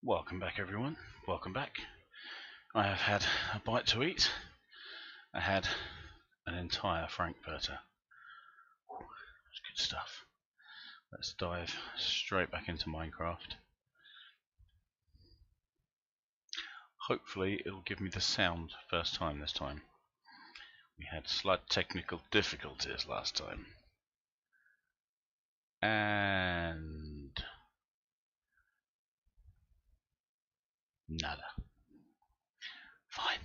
Welcome back, everyone. Welcome back. I have had a bite to eat. I had an entire Frankfurter. That's good stuff. Let's dive straight back into Minecraft. Hopefully it'll give me the sound first time this time. We had slight technical difficulties last time. And nada. Fine.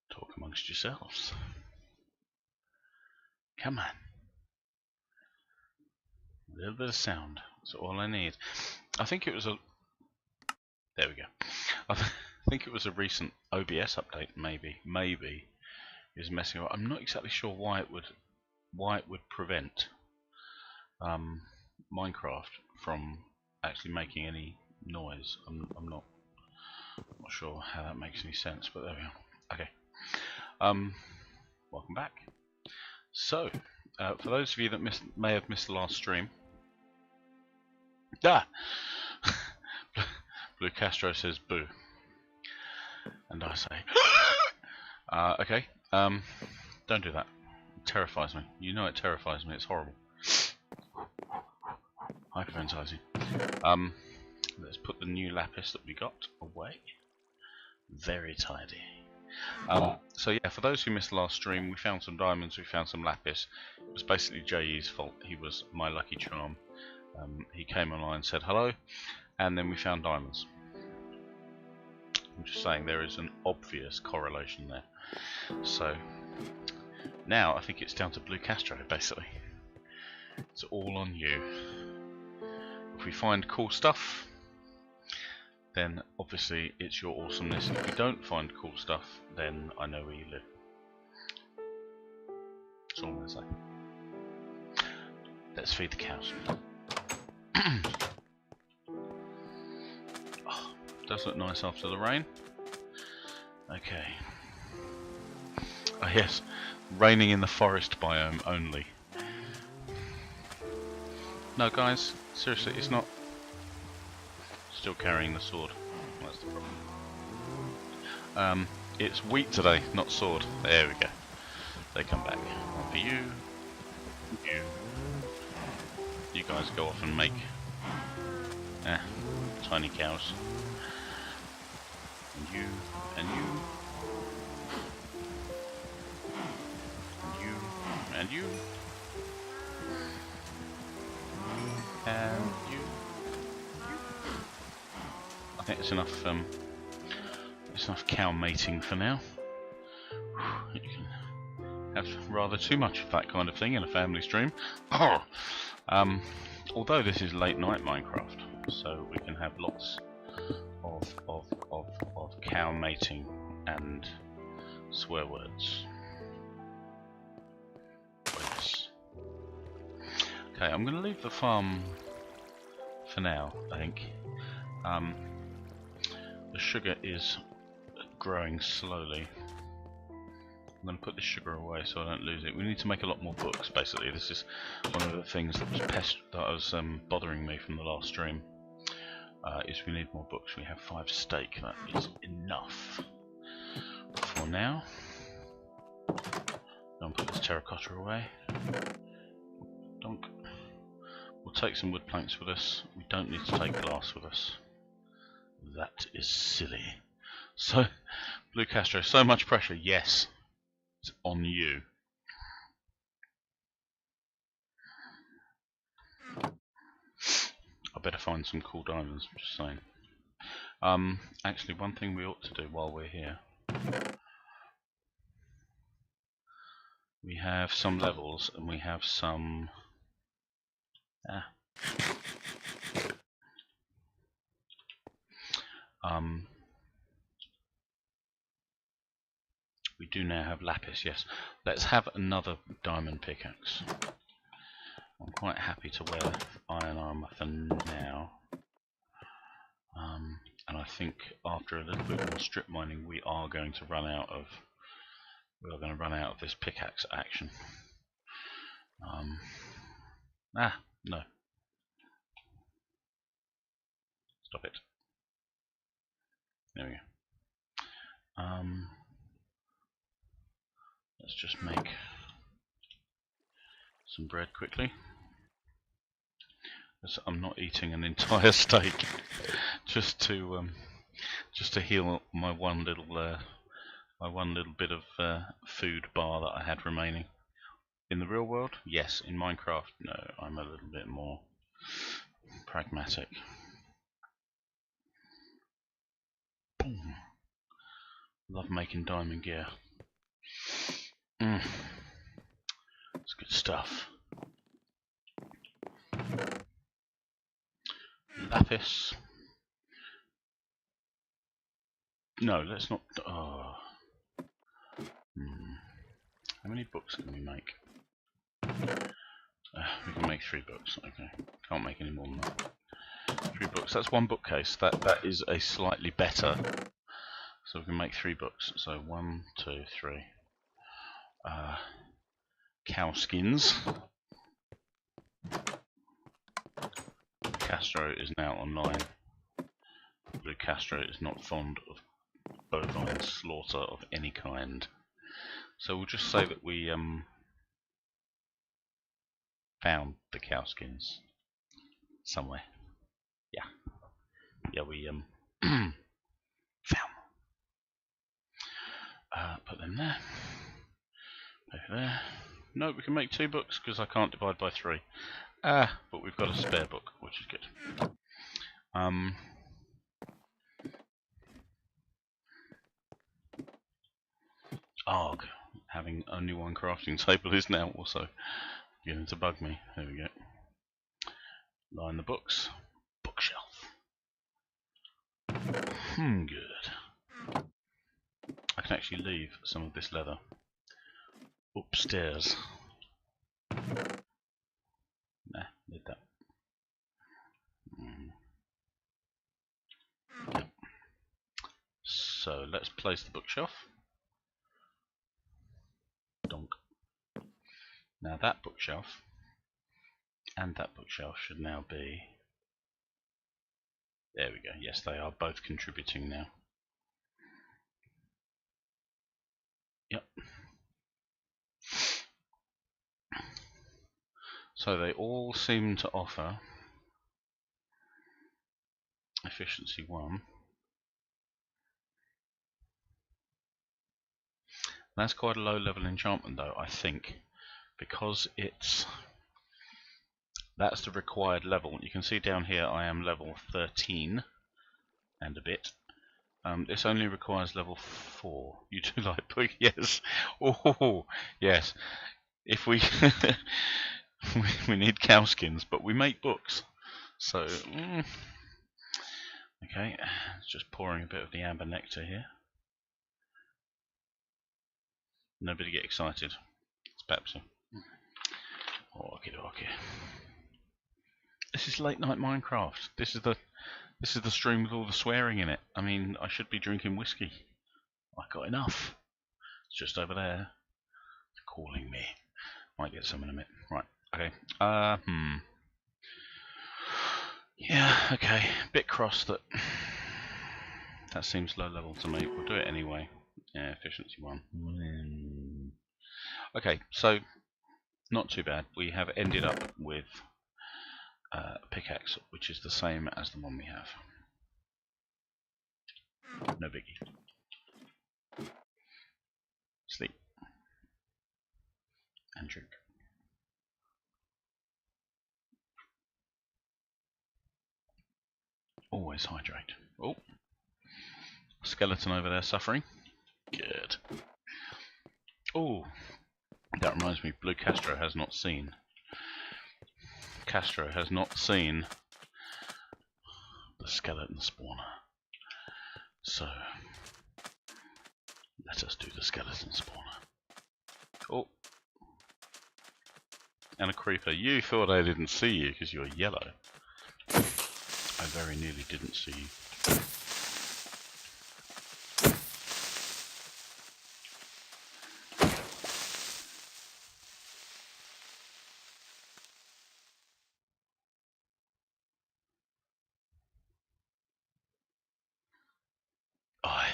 Talk amongst yourselves. Come on. A little bit of sound. That's all I need. I think it was a... There we go. I think it was a recent OBS update, maybe is messing up. I'm not exactly sure why it would prevent Minecraft from actually making any noise. I'm not sure how that makes any sense, but there we are. Okay. Welcome back. So, for those of you that may have missed the last stream, Bluecastro says boo, and I say, okay. Don't do that. It terrifies me. You know it terrifies me. It's horrible. Hyperventilizing. Let's put the new lapis that we got away. Very tidy. So yeah, for those who missed the last stream, we found some diamonds, we found some lapis. It was basically JE's fault. He was my lucky charm. He came online and said hello, and then we found diamonds. I'm just saying there is an obvious correlation there. So now I think it's down to Bluecastro, basically. It's all on you. If we find cool stuff, then obviously it's your awesomeness. If we don't find cool stuff, then I know where you live. That's all I'm going to say. Let's feed the cows. Oh, does look nice after the rain. Okay. Oh yes, raining in the forest biome only. No guys, seriously, it's not. Still carrying the sword. That's the problem. It's wheat today, not sword. There we go. They come back. One for you. You guys go off and make tiny cows. And you. And you. And you. And you. I think it's enough. It's enough cow mating for now. You can have rather too much of that kind of thing in a family stream. Although this is late night Minecraft, so we can have lots of cow mating and swear words. Yes. Okay, I'm going to leave the farm for now, I think. The sugar is growing slowly. I'm going to put the sugar away so I don't lose it. We need to make a lot more books, basically. This is one of the things that was bothering me from the last stream. Is we need more books. We have 5 steak. That is enough for now. I'll put this terracotta away. Donk. We'll take some wood planks with us. We don't need to take glass with us. That is silly. So, Bluecastro, so much pressure. Yes, it's on you. I better find some cool diamonds. I'm just saying. Actually, one thing we ought to do while we're here. We have some levels, and we have some. We do now have lapis, yes. Let's have another diamond pickaxe. I'm quite happy to wear iron armor for now. And I think after a little bit more strip mining, we are going to run out of this pickaxe action. No. Stop it. There we go. Let's just make some bread quickly. I'm not eating an entire steak, just to heal my one little bit of food bar that I had remaining. In the real world, yes. In Minecraft, no. I'm a little bit more pragmatic. Boom. Love making diamond gear. It's good stuff. Lapis. No, let's not. Oh. How many books can we make? We can make 3 books. Okay, can't make any more than that. 3 books. That's 1 bookcase. That is a slightly better. So we can make 3 books. So 1, 2, 3. Cow skins. Castro is now online. Bluecastro is not fond of bovine slaughter of any kind. So we'll just say that we found the cow skins somewhere. Yeah, we found them. Put them there. Over there. No, we can make 2 books because I can't divide by 3. But we've got a spare book, which is good. Arg, having only 1 crafting table is now also beginning to bug me. There we go. Line the books. Bookshelf. Good. I can actually leave some of this leather upstairs. Nah, need that. Yep. So let's place the bookshelf. Donk. Now that bookshelf and that bookshelf should now be... There we go. Yes, they are both contributing now. Yep. So they all seem to offer efficiency 1. That's quite a low level enchantment though, I think, because that's the required level. You can see down here I am level 13 and a bit. This only requires level 4. You do like book? Yes. Oh, yes. If we we need cow skins, but we make books. So okay, just pouring a bit of the amber nectar here. Nobody get excited. It's Pepsi. Okay. This is late night Minecraft. This is the stream with all the swearing in it. I mean, I should be drinking whiskey. I got enough. It's just over there. It's calling me. Might get some in a minute. Right. Okay. Yeah. Okay. Bit cross that seems low level to me. We'll do it anyway. Yeah. Efficiency 1. Okay. So not too bad. We have ended up with a pickaxe, which is the same as the one we have. No biggie. Sleep. And drink. Always hydrate. Oh. Skeleton over there suffering. Good. Oh. That reminds me, Bluecastro has not seen. Castro has not seen the skeleton spawner. So let us do the skeleton spawner. Oh. And a creeper. You thought I didn't see you because you're yellow. I very nearly didn't see you.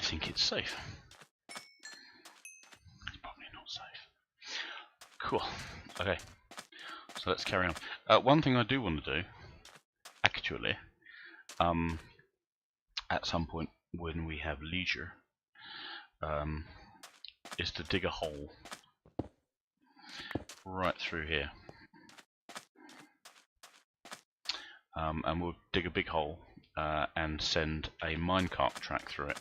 think it's safe. It's probably not safe. Cool. Okay. So let's carry on. One thing I do want to do, actually, at some point when we have leisure, is to dig a hole right through here. And we'll dig a big hole and send a minecart track through it,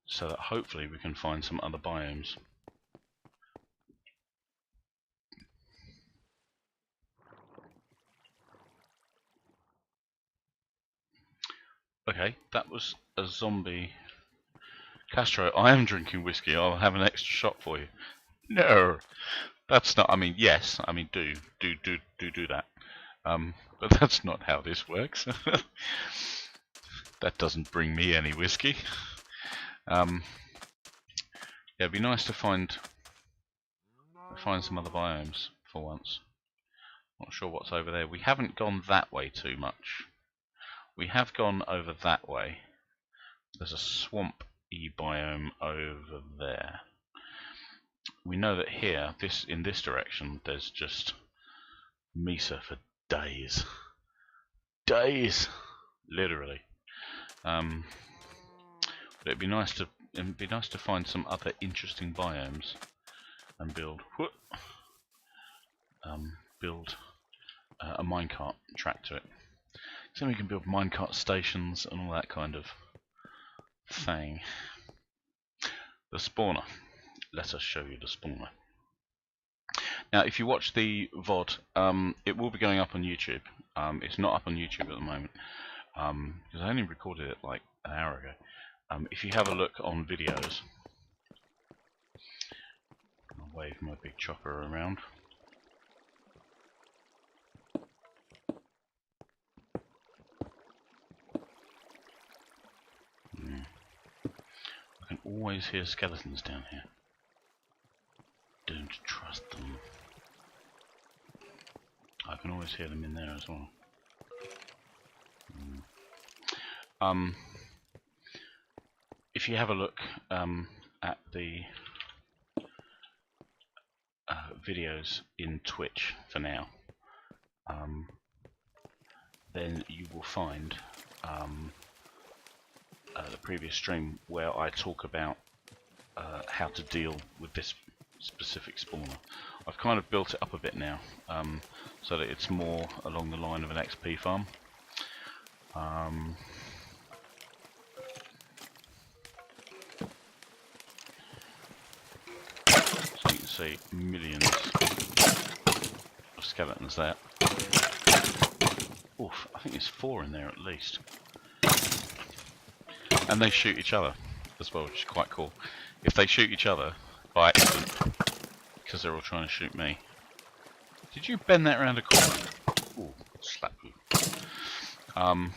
so that hopefully we can find some other biomes. Okay, that was a zombie. Castro, I am drinking whiskey. I'll have an extra shot for you. No, that's not. I mean, yes. I mean, do that. But that's not how this works. That doesn't bring me any whiskey. Yeah, it'd be nice to find some other biomes for once. Not sure what's over there. We haven't gone that way too much. We have gone over that way. There's a swamp-y biome over there. We know that here, in this direction, there's just mesa for days. Days! Literally. But it'd be nice to find some other interesting biomes and build a minecart track to it. So we can build minecart stations and all that kind of thing. The spawner. Let us show you the spawner. Now, if you watch the VOD, it will be going up on YouTube. It's not up on YouTube at the moment, because I only recorded it like an hour ago. If you have a look on videos, I'll wave my big chopper around. I can always hear skeletons down here. Don't trust them. I can always hear them in there as well. If you have a look at the videos in Twitch for now, then you will find the previous stream where I talk about how to deal with this specific spawner. I've kind of built it up a bit now, so that it's more along the line of an XP farm. So you can see millions of skeletons there. Oof, I think there's 4 in there at least. And they shoot each other as well, which is quite cool. If they shoot each other by accident, because they're all trying to shoot me. Did you bend that around a corner? Ooh, slap you. Ow.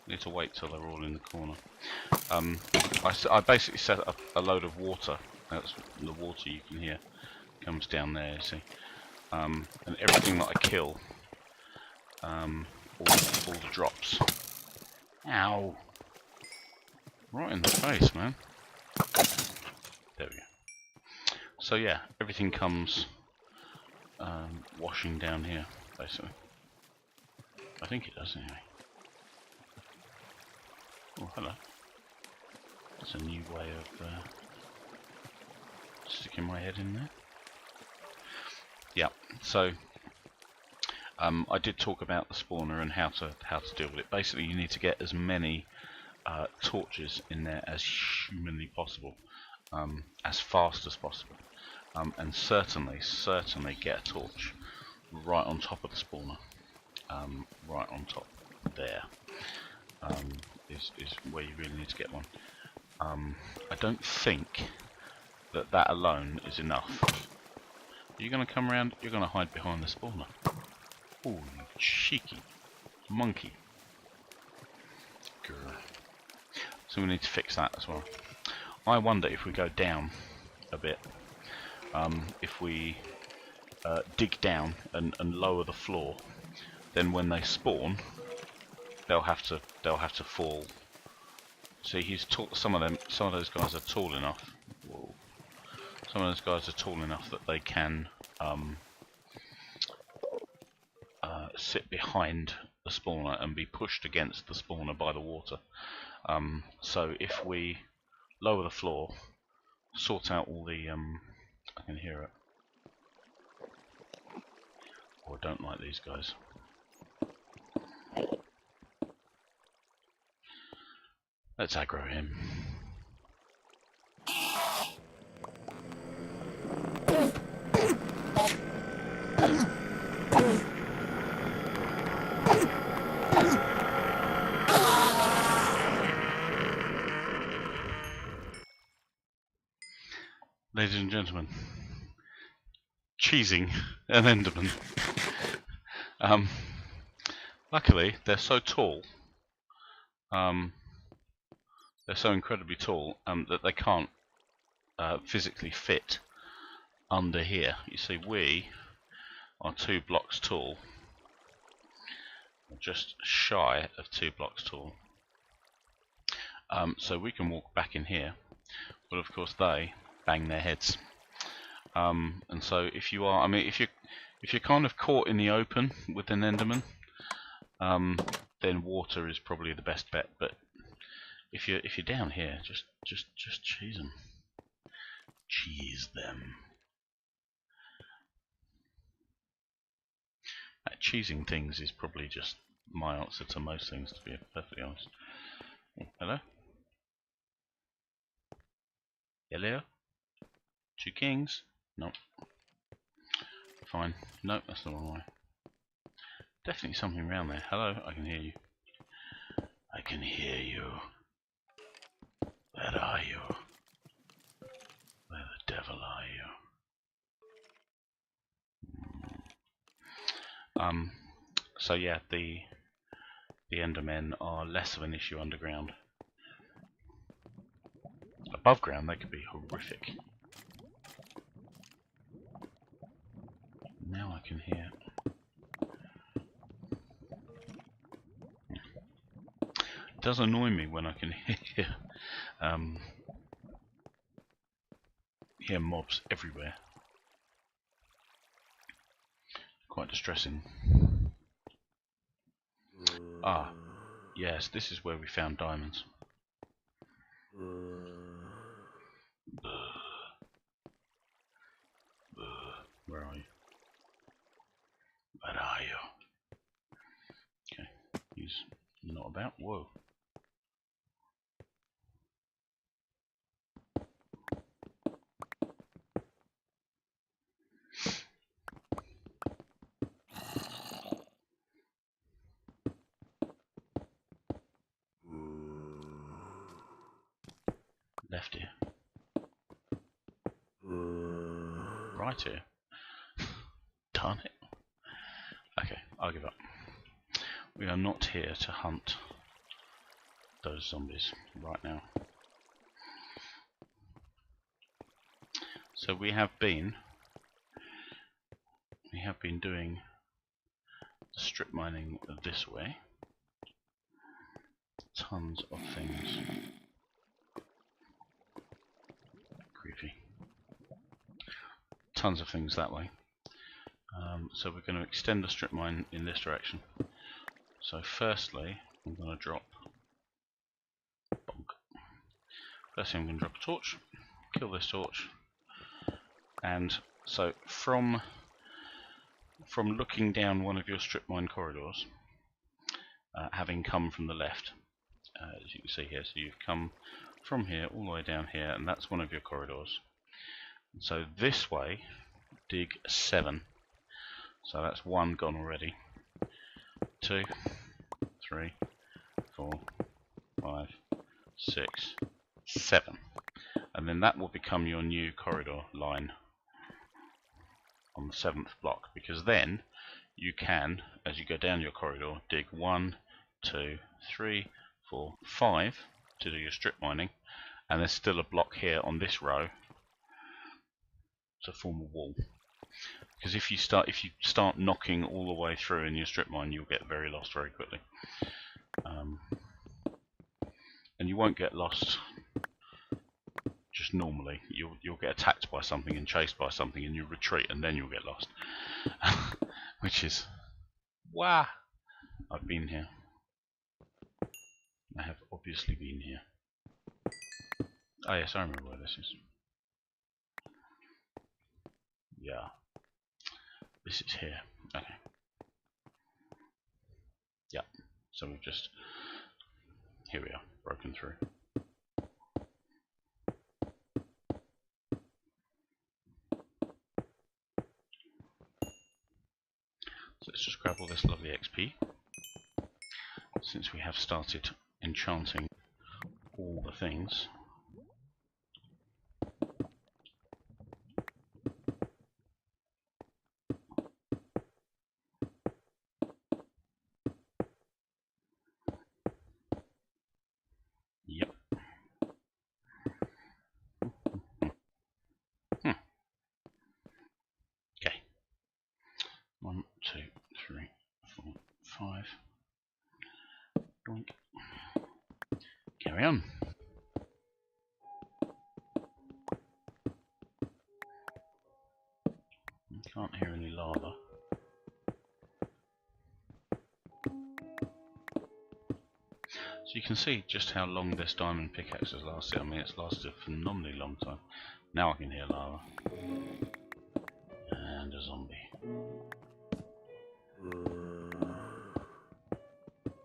Need to wait till they're all in the corner. I basically set up a load of water. That's the water you can hear comes down there, you see. And everything that I kill, all the drops. Ow! Right in the face, man. There we go. So yeah, everything comes washing down here, basically. I think it does anyway. Oh, hello. That's a new way of sticking my head in there. Yeah, so I did talk about the spawner and how to deal with it. Basically, you need to get as many torches in there as humanly possible, as fast as possible, and certainly get a torch right on top of the spawner, right on top there. Is where you really need to get one. I don't think that alone is enough. Are you going to come around? You're going to hide behind the spawner. Ooh, you cheeky monkey. Grr. So we need to fix that as well. I wonder if we go down a bit, if we dig down and lower the floor, then when they spawn, they'll have to fall. See, he's tall. Some of those guys are tall enough. Whoa. Some of those guys are tall enough that they can sit behind the spawner and be pushed against the spawner by the water. So if we lower the floor, sort out all the I can hear it. Oh, I don't like these guys. Let's aggro him. Ladies and gentlemen, cheesing an Enderman. Luckily, they're so tall. They're so incredibly tall that they can't physically fit under here. You see, we are 2 blocks tall, just shy of 2 blocks tall. So we can walk back in here, but of course they bang their heads. And so if you are, I mean, if you're kind of caught in the open with an Enderman, then water is probably the best bet. But if you're down here, just cheese them. Cheese them. That cheesing things is probably just my answer to most things, to be perfectly honest. Oh, hello? Hello? 2 kings? No. Fine. No, that's the wrong way. Definitely something around there. Hello, I can hear you. I can hear you. Where are you? Where the devil are you? So yeah, the Endermen are less of an issue underground. Above ground, they could be horrific. Now I can hear. It does annoy me when I can hear mobs everywhere. Quite distressing. Ah, yes, this is where we found diamonds. Where are you? Where are you? Okay, he's not about. Whoa. Left here. Right here. Darn it. Okay, I'll give up. We are not here to hunt those zombies right now. So we have been doing strip mining this way. Tons of things. Creepy. Tons of things that way. So we're going to extend the strip mine in this direction. So firstly, I'm going to drop. Bonk. Firstly, I'm going to drop a torch. Kill this torch. And so from looking down one of your strip mine corridors, having come from the left, as you can see here, so you've come from here all the way down here, and that's one of your corridors. And so this way, dig 7. So that's 1 gone already. 2, 3, 4, 5, 6, 7. And then that will become your new corridor line on the 7th block, because then you can, as you go down your corridor, dig 1, 2, 3, 4, 5 to do your strip mining, and there's still a block here on this row to form a wall. Because if you start knocking all the way through in your strip mine, you'll get very lost very quickly. And you won't get lost just normally. You'll get attacked by something and chased by something, and you retreat, and then you'll get lost. Which is, wow! I've been here. I have obviously been here. Oh yes, I remember where this is. Yeah. This is here. Okay. Yeah. So we've just... Here we are. Broken through. So let's just grab all this lovely XP. Since we have started enchanting all the things. Yep. Okay. 1, 2, 3, 4, 5. Doink. Carry on. Can't hear any lava. So you can see just how long this diamond pickaxe has lasted. I mean, it's lasted a phenomenally long time. Now I can hear lava. And a zombie.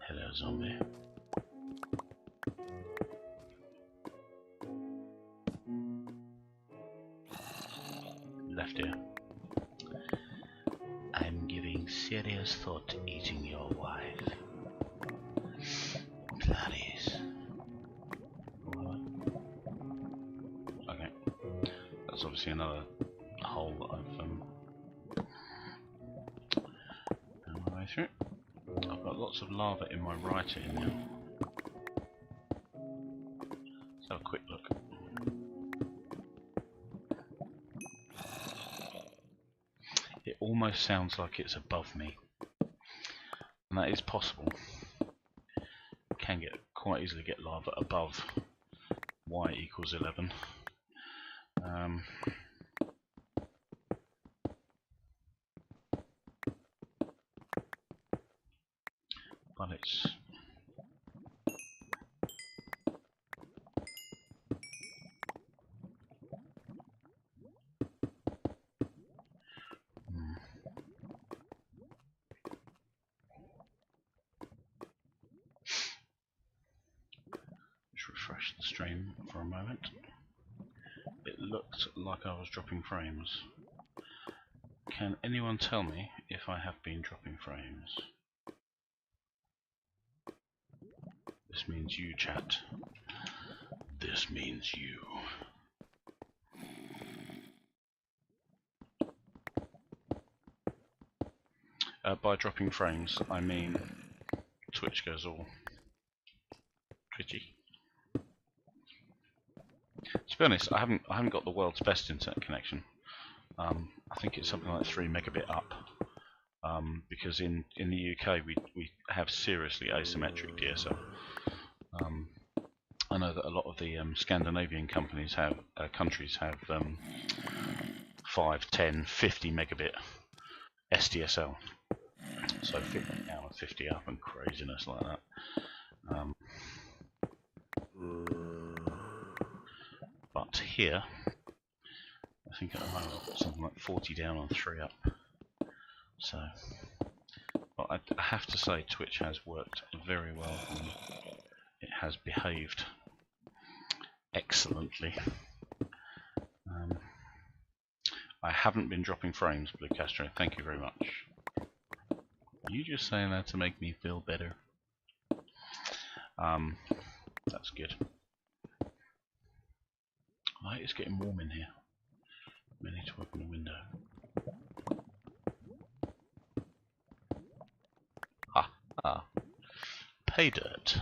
Hello, zombie. Left ear. I'm giving serious thought to eating your wife. Clarice. Okay. That's obviously another hole that I've found my way through. I've got lots of lava in my right ear now. Let's have a quick look. It almost sounds like it's above me, and that is possible. Can get quite easily get lava above y equals 11. But it's just refresh the stream for a moment. It looked like I was dropping frames. Can anyone tell me if I have been dropping frames? This means you, chat. This means you. By dropping frames, I mean Twitch goes all twitchy. To be honest, I haven't got the world's best internet connection. I think it's something like 3 megabit up. Because in the UK we have seriously asymmetric DSL. I know that a lot of the Scandinavian countries have 5, 10, 50 megabit SDSL. So 50 down and 50 up and craziness like that. But here, I think at the moment I've got something like 40 down and 3 up. So, well, I have to say Twitch has worked very well for me. It has behaved excellently. I haven't been dropping frames, Bluecastro. Thank you very much. You just saying that to make me feel better. That's good. Right, it's getting warm in here. I need to open the window. Ah, pay dirt.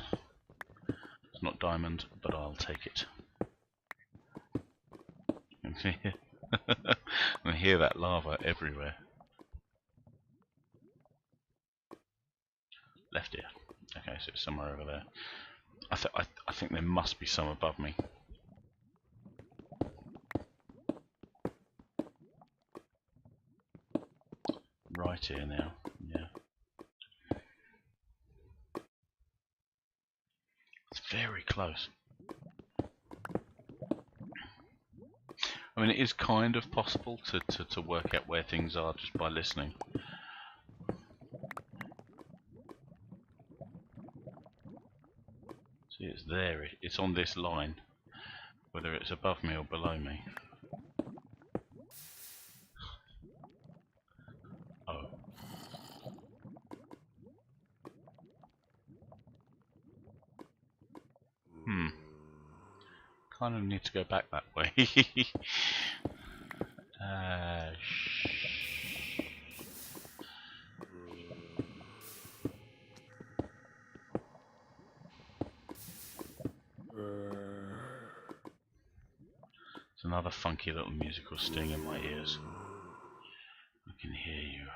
It's not diamond, but I'll take it. I hear that lava everywhere. Left ear. Okay, so it's somewhere over there. I think there must be some above me. Right here now. Yeah. It's very close. I mean, it is kind of possible to work out where things are just by listening. See, it's there. It's on this line, whether it's above me or below me. Oh. Kind of need to go back that way. It's another funky little musical sting in my ears. I can hear you.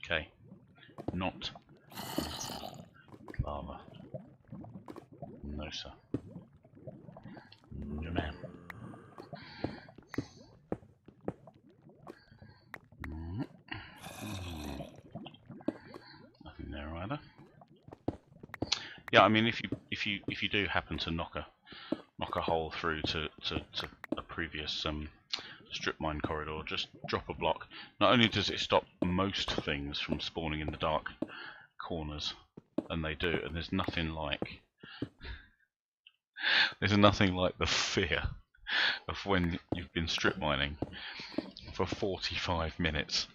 Okay. Not lava. No, sir. No, ma'am. Nothing there either. Yeah, I mean, if you do happen to knock a hole through to a previous strip mine corridor, just drop a block. Not only does it stop most things from spawning in the dark corners, and they do, and there's nothing like the fear of when you've been strip mining for 45 minutes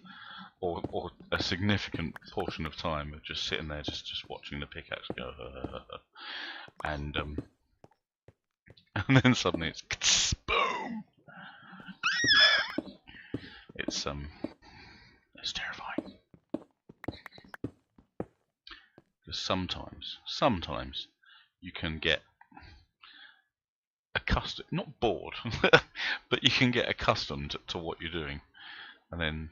or a significant portion of time of just sitting there just watching the pickaxe go and then suddenly it's boom. It's terrifying. Because sometimes you can get accustomed, not bored, but you can get accustomed to what you're doing, and then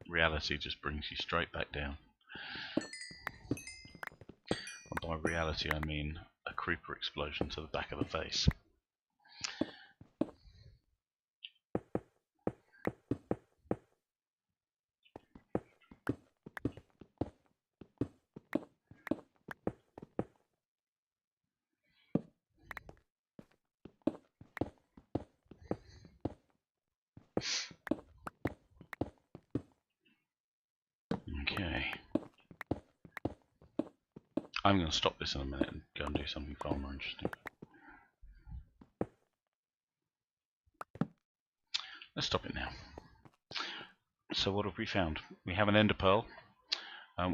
reality just brings you straight back down. And by reality I mean a creeper explosion to the back of the face. Okay. I'm going to stop this in a minute and go and do something far more interesting. Let's stop it now. So what have we found? We have an ender pearl.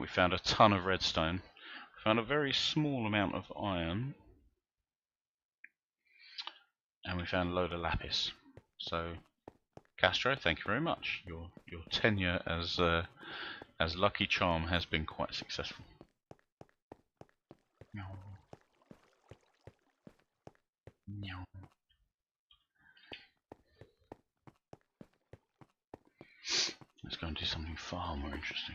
We found a ton of redstone. We found a very small amount of iron. And we found a load of lapis. So, Castro, thank you very much. Your tenure as Lucky Charm has been quite successful. Let's go and do something far more interesting.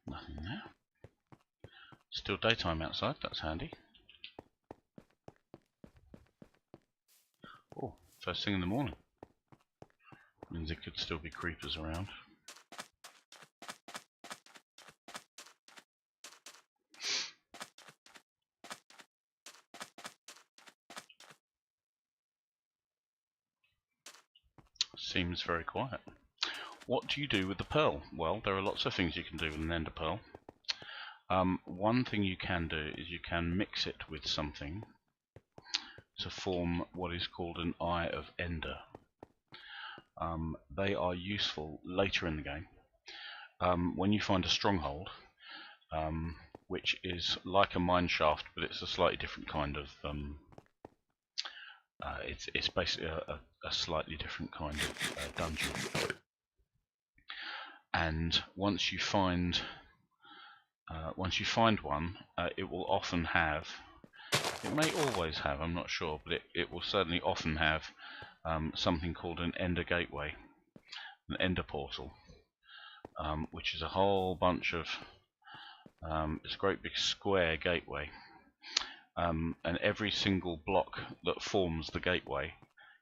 Nothing there. Still daytime outside, that's handy. Oh, first thing in the morning. Means there could still be creepers around. Seems very quiet. What do you do with the pearl? Well, there are lots of things you can do with an ender pearl. One thing you can do is you can mix it with something to form what is called an Eye of Ender. They are useful later in the game when you find a stronghold, which is like a mine shaft, but it's a slightly different kind of It's basically a slightly different kind of dungeon. And once you find one, it will often have. It may always have. I'm not sure, but it will certainly often have something called an Ender Gateway, an Ender Portal, which is a whole bunch of. It's a great big square gateway. And every single block that forms the gateway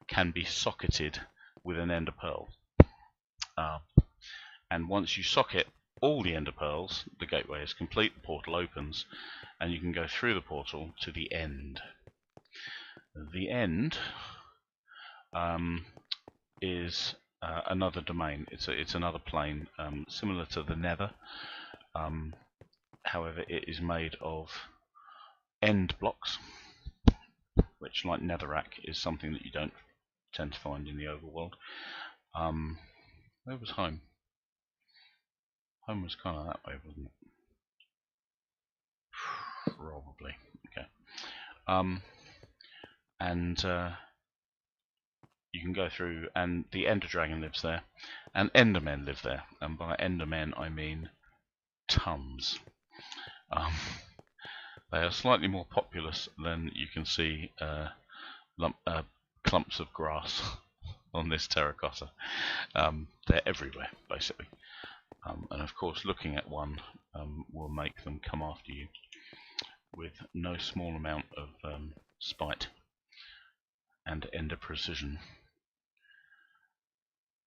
can be socketed with an ender pearl. And once you socket all the ender pearls, the gateway is complete, the portal opens, and you can go through the portal to the end. The end is another domain. It's another plane, similar to the Nether. However, it is made of end blocks, which, like netherrack, is something that you don't tend to find in the overworld. Where was home? Home was kind of that way, wasn't it? Probably. Okay. And you can go through, and the Ender Dragon lives there, and Endermen live there. And by Endermen, I mean tons. They are slightly more populous than you can see clumps of grass on this terracotta. They're everywhere, basically. And of course, looking at one will make them come after you with no small amount of spite and ender precision.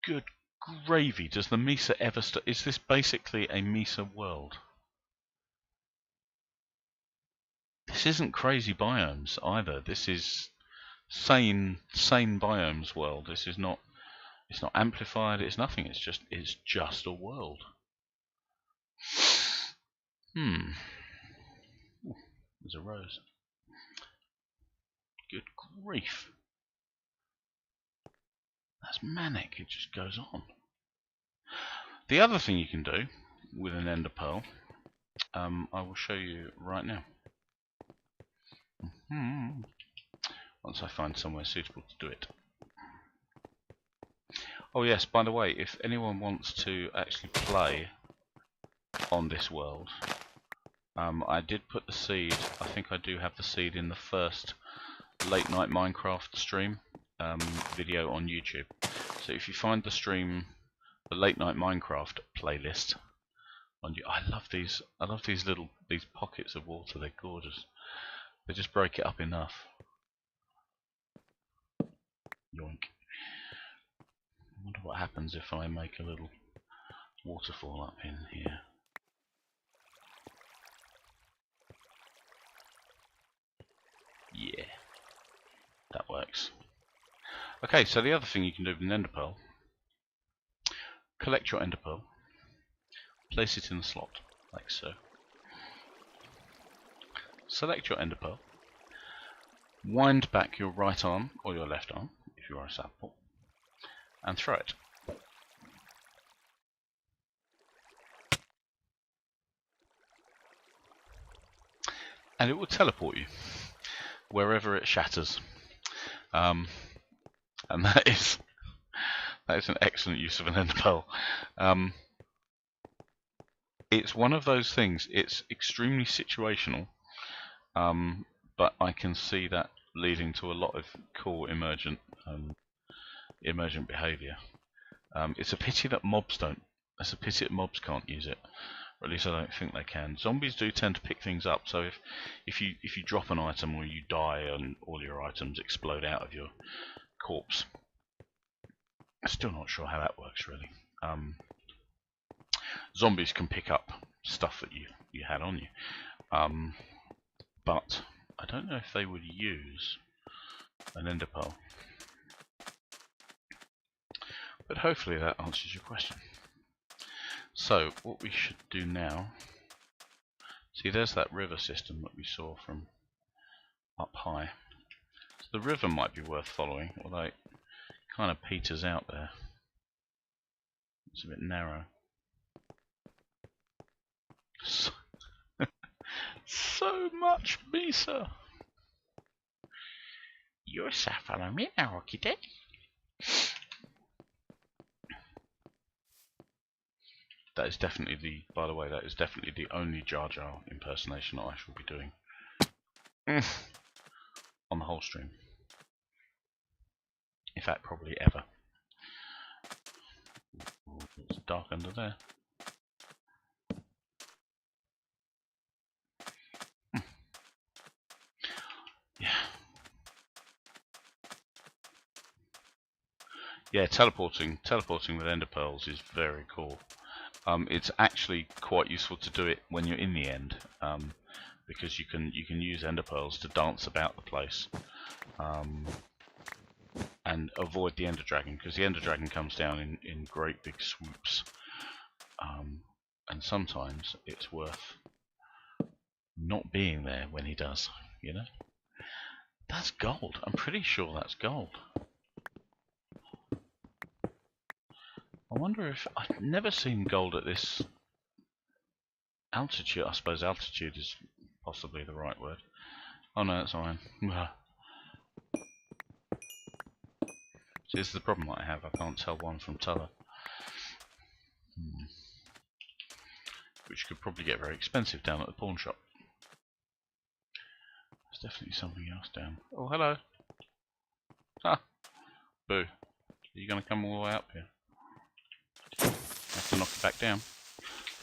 Good gravy, does the Mesa ever is this basically a Mesa world? This isn't crazy biomes either. This is sane biomes world. This is not. It's not amplified. It's nothing. It's just a world. Ooh, there's a rose. Good grief. That's manic. It just goes on. The other thing you can do with an ender pearl, I will show you right now. Once I find somewhere suitable to do it. Oh yes, by the way, if anyone wants to actually play on this world, I did put the seed, I think I do have the seed in the first late night Minecraft stream video on YouTube. So if you find the stream, the late night Minecraft playlist on you, I love these these pockets of water, they're gorgeous. They just break it up enough. Yoink. I wonder what happens if I make a little waterfall up in here. Yeah, that works. Okay, so the other thing you can do with an ender pearl, collect your ender pearl, place it in the slot, like so. Select your ender pearl, wind back your right arm, or your left arm, if you are a southpaw, and throw it. And it will teleport you wherever it shatters. And that is an excellent use of an ender pearl. It's one of those things, it's extremely situational, but I can see that leading to a lot of cool emergent behaviour. It's a pity that mobs don't. It's a pity that mobs can't use it, or at least I don't think they can. Zombies do tend to pick things up, so if you drop an item or you die and all your items explode out of your corpse, I'm still not sure how that works really. Zombies can pick up stuff that you had on you, but I don't know if they would use an ender pearl. But hopefully that answers your question. So what we should do now, see there's that river system that we saw from up high. So the river might be worth following, although it kind of peters out there. It's a bit narrow. So much Mesa! You shall follow me now, Rocky Day. That is definitely the, by the way, that is definitely the only Jar Jar impersonation that I shall be doing. On the whole stream. In fact, probably ever. Ooh, it's dark under there. Yeah. Yeah, teleporting with ender pearls is very cool. It's actually quite useful to do it when you're in the end, because you can use ender pearls to dance about the place, and avoid the ender dragon, because the ender dragon comes down in great big swoops, and sometimes it's worth not being there when he does. You know, that's gold. I'm pretty sure that's gold. I wonder if I've never seen gold at this altitude. I suppose altitude is possibly the right word. Oh no, that's iron. See, this is the problem that I have. I can't tell one from t'other. Which could probably get very expensive down at the pawn shop. There's definitely something else down. Oh, hello. Ah, boo. Are you going to come all the way up here? I have to knock it back down.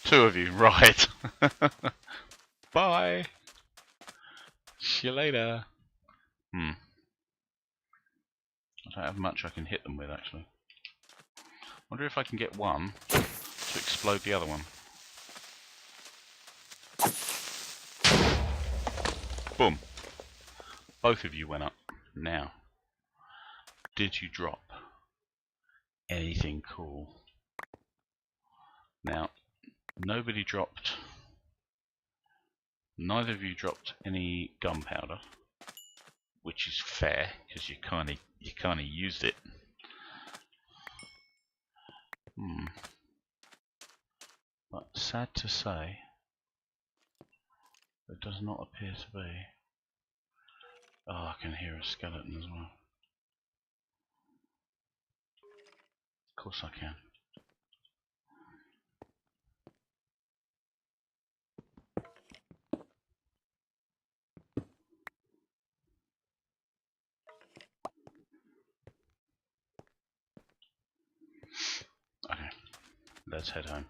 Two of you, right. Bye. See you later. I don't have much I can hit them with, actually. Wonder if I can get one to explode the other one. Boom. Both of you went up. Now, did you drop anything cool? Now, nobody dropped. Neither of you dropped any gunpowder, which is fair because you kind of used it. But sad to say, it does not appear to be. Oh, I can hear a skeleton as well. Of course I can. Okay, let's head home.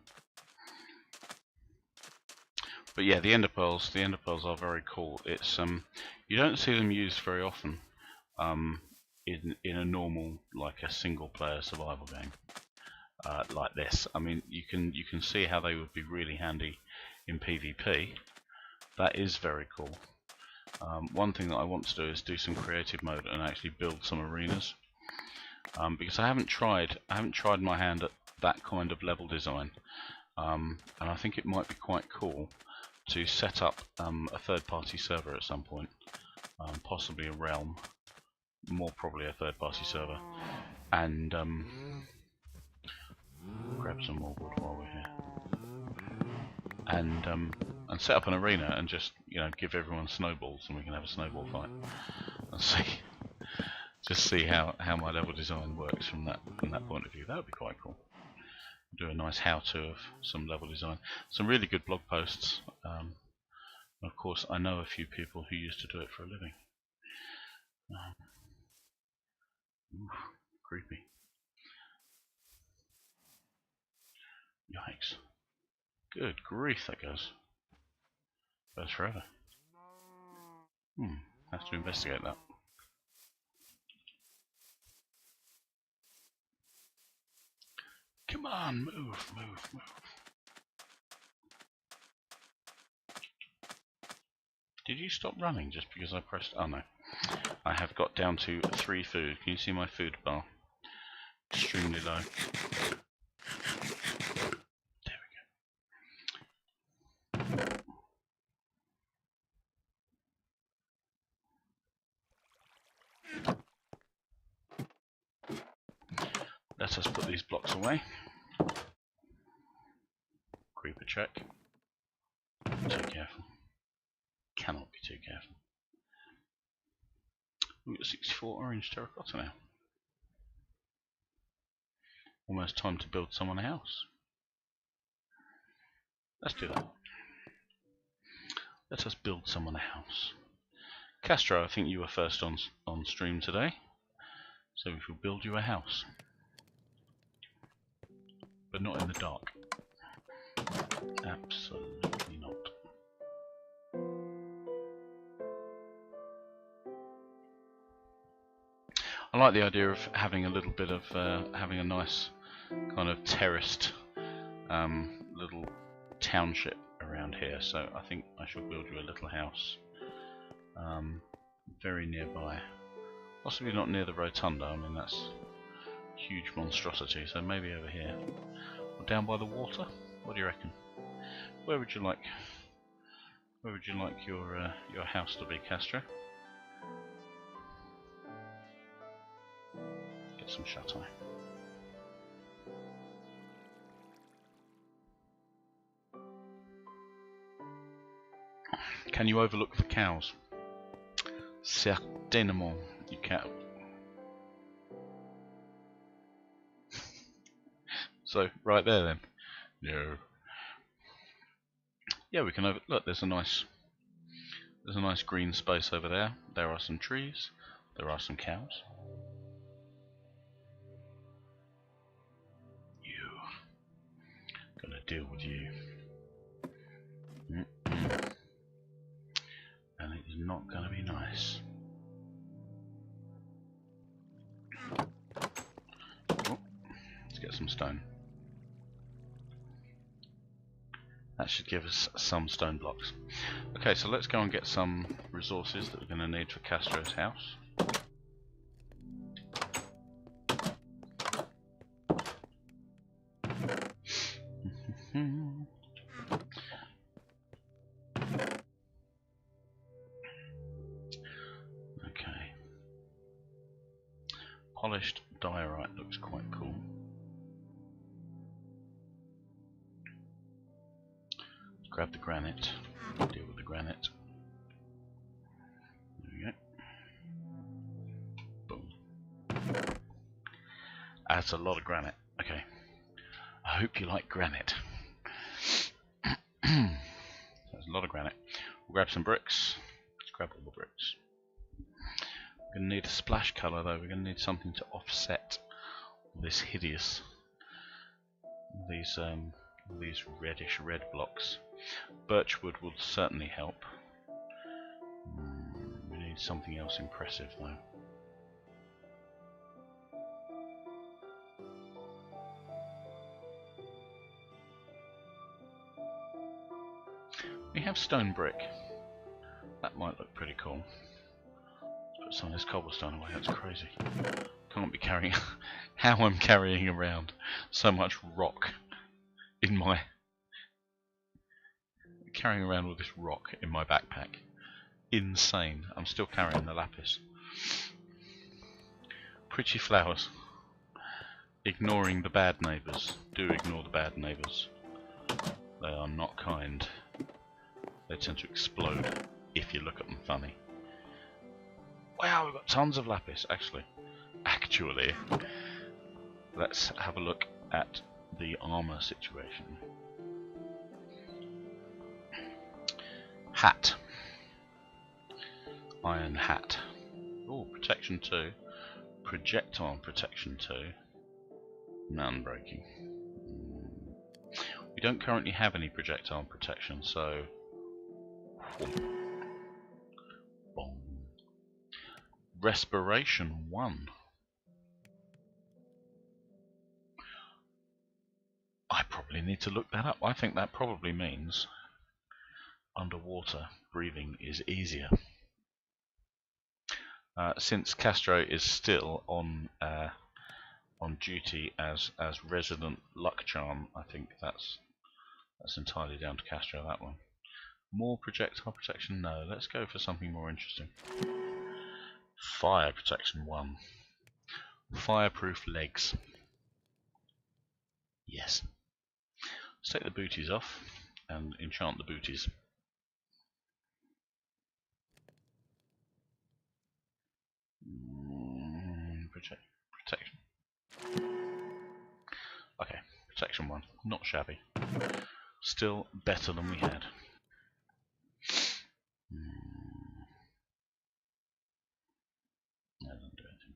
But yeah, the ender pearls are very cool. It's you don't see them used very often in a normal, like a single player survival game like this. I mean, you can see how they would be really handy in PvP. That is very cool. One thing that I want to do is do some creative mode and actually build some arenas, because I haven't tried my hand at that kind of level design, and I think it might be quite cool to set up a third-party server at some point, possibly a realm, more probably a third-party server, and grab some more wood while we're here, and set up an arena and just give everyone snowballs and we can have a snowball fight and see how my level design works from that point of view. That would be quite cool. Do a nice how-to of some level design, some really good blog posts. Of course, I know a few people who used to do it for a living. Oof, creepy. Yikes. Good grief, that goes forever. Have to investigate that. Come on, move. Did you stop running just because I pressed... Oh no. I have got down to 3 food. Can you see my food bar? Extremely low. There we go. Let us put these blocks away. Creeper check. Too careful. Cannot be too careful. We've got 64 orange terracotta now. Almost time to build someone a house. Let's do that. Let us build someone a house. Castro, I think you were first on stream today, so we shall build you a house. But not in the dark. Absolutely not. I like the idea of having a little bit of, having a nice kind of terraced little township around here, so I think I shall build you a little house very nearby. Possibly not near the rotunda, I mean that's a huge monstrosity, so maybe over here. Or down by the water? What do you reckon? Where would you like your house to be, Castro? Get some shut eye. Can you overlook the cows? Certainement you can. So right there then. No. Yeah, we can look. There's a nice green space over there. There are some trees. There are some cows. You. Gonna deal with you. And it is not gonna be nice. Oh, let's get some stone. That should give us some stone blocks. Okay, so let's go and get some resources that we're going to need for Castro's house. Okay. Polished diorite looks quite cool. Grab the granite, deal with the granite. There we go. Boom. That's a lot of granite. Okay. I hope you like granite. There's a lot of granite. We'll grab some bricks. Let's grab all the bricks. We're going to need a splash colour though. We're going to need something to offset this hideous, these reddish red blocks. Birchwood will certainly help. We need something else impressive though. We have stone brick. That might look pretty cool. Let's put some of this cobblestone away, that's crazy. Can't be carrying how I'm carrying around so much rock in my carrying around with this rock in my backpack. Insane. I'm still carrying the lapis. Pretty flowers. Ignoring the bad neighbours. Do ignore the bad neighbours. They are not kind. They tend to explode if you look at them funny. Wow, we've got tons of lapis, actually. Let's have a look at the armour situation. Hat. Iron hat. Oh, protection 2. Projectile protection 2. None breaking. We don't currently have any projectile protection, so... Boom. Respiration 1. I probably need to look that up. I think that probably means underwater breathing is easier. Since Castro is still on duty as resident luck charm, I think that's entirely down to Castro, that one. More projectile protection? No, let's go for something more interesting. Fire protection 1. Fireproof legs. Yes. Let's take the booties off and enchant the booties. protection. Okay, protection 1, not shabby. Still better than we had. That doesn't do anything.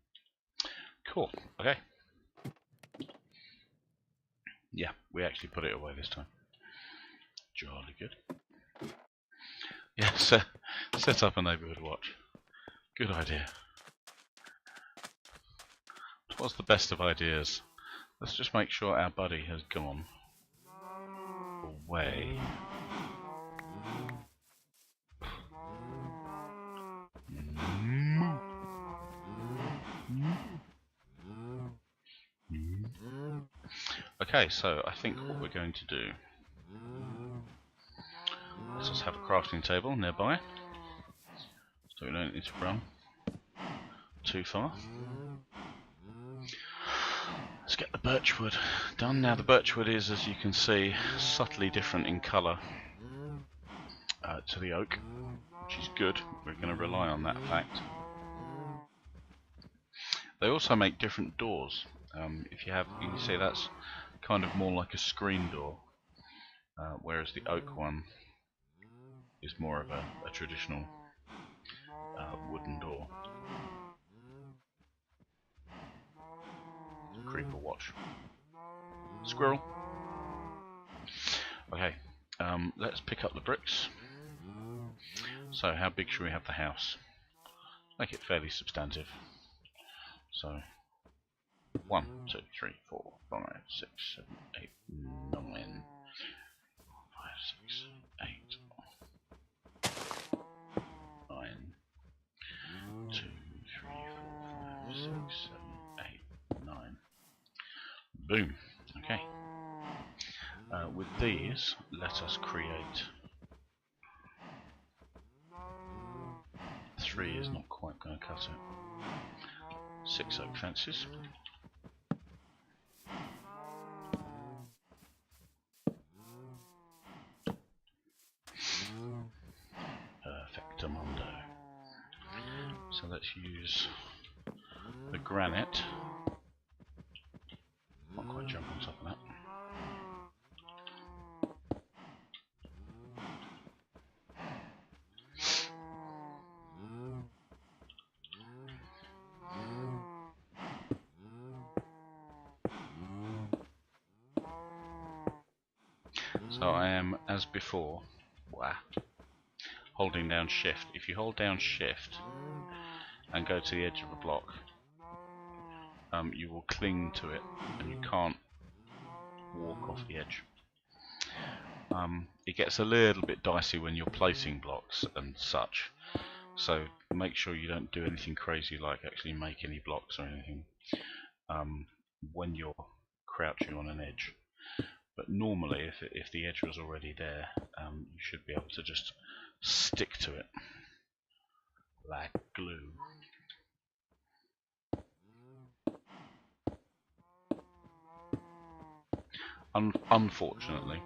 Cool, okay. Yeah, we actually put it away this time. Jolly good. Yeah, set up a neighbourhood watch. Good idea. What's the best of ideas? Let's just make sure our buddy has gone away. Okay, so I think what we're going to do, let's just have a crafting table nearby, so we don't need to run too far. Let's get the birchwood done. Now the birchwood is, as you can see, subtly different in colour to the oak, which is good. We're going to rely on that fact. They also make different doors. If you can see that's kind of more like a screen door, whereas the oak one is more of a traditional wooden door. Creeper watch. Squirrel. Okay, let's pick up the bricks. So how big should we have the house? Make it fairly substantive. So 1, 2, 3, 4, 5, 6, 7, 8, 9, 5, 6, 8, 9, 2, 3, 4, 5, 6, 7, 8, 9. Boom. Okay. With these, let us create 3 is not quite going to cut it. 6 oak fences. Perfectamundo. So let's use the granite. Not quite jump on top of that. So I am, as before, holding down shift. If you hold down shift and go to the edge of a block, you will cling to it and you can't walk off the edge. It gets a little bit dicey when you're placing blocks and such, so make sure you don't do anything crazy like actually make any blocks or anything when you're crouching on an edge. But normally, if the edge was already there, you should be able to just stick to it like glue. Unfortunately,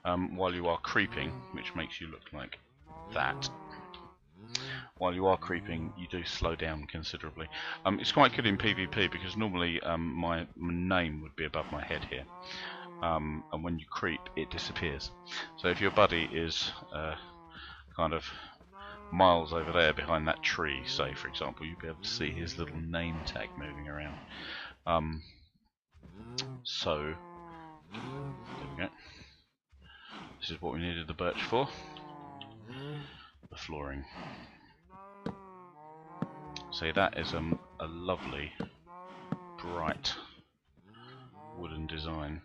while you are creeping, which makes you look like that, while you are creeping, you do slow down considerably. It's quite good in PvP because normally my name would be above my head here. And when you creep, it disappears. So if your buddy is kind of miles over there behind that tree, say for example, you'll be able to see his little name tag moving around. So there we go. This is what we needed the birch for. The flooring. See, that is a lovely, bright wooden design.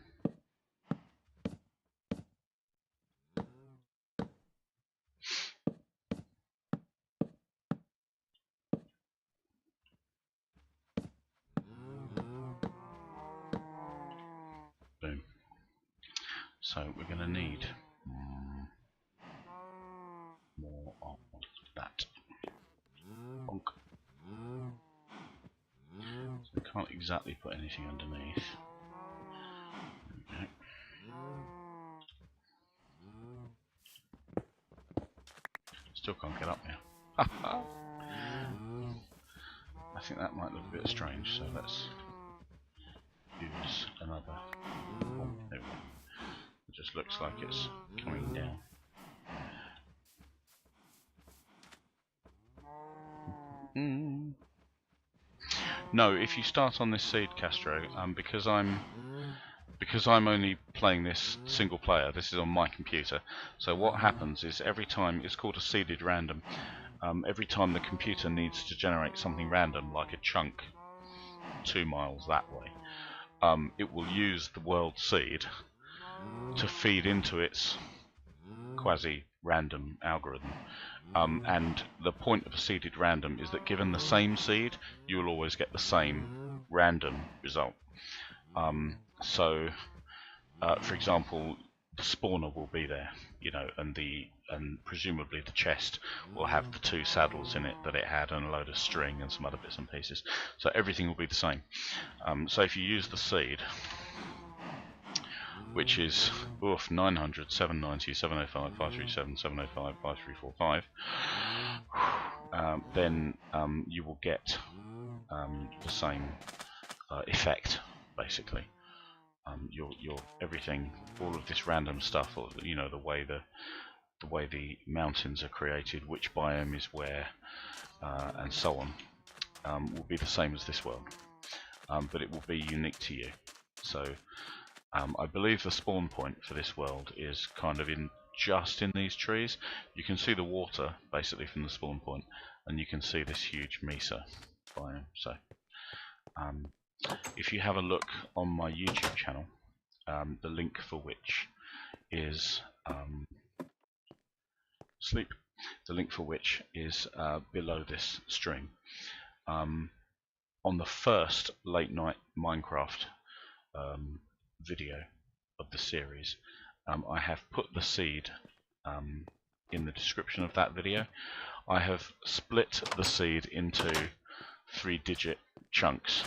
Boom. So we're going to need more of that. Bonk. So we can't exactly put anything underneath. Okay. Still can't get up now. I think that might look a bit strange, so let's use another. Oh, there we go. It just looks like it's coming down. No, if you start on this seed, Castro, because I'm only playing this single player, this is on my computer, so what happens is every time, it's called a seeded random, every time the computer needs to generate something random, like a chunk 2 miles that way, it will use the world seed to feed into its quasi-random algorithm. And the point of a seeded random is that given the same seed, you will always get the same random result. For example, the spawner will be there, you know, and presumably the chest will have the 2 saddles in it that it had, and a load of string and some other bits and pieces. So everything will be the same. So if you use the seed, which is 900, 790, 705, 537, 705, 5345, then you will get the same effect, basically. Your everything, all of this random stuff, or, you know, the way the mountains are created, which biome is where, and so on, will be the same as this world, but it will be unique to you. So I believe the spawn point for this world is kind of just in these trees. You can see the water basically from the spawn point, and you can see this huge mesa biome. So if you have a look on my YouTube channel, the link for which is the link for which is below this stream. On the first late night Minecraft video of the series, I have put the seed in the description of that video. I have split the seed into 3-digit chunks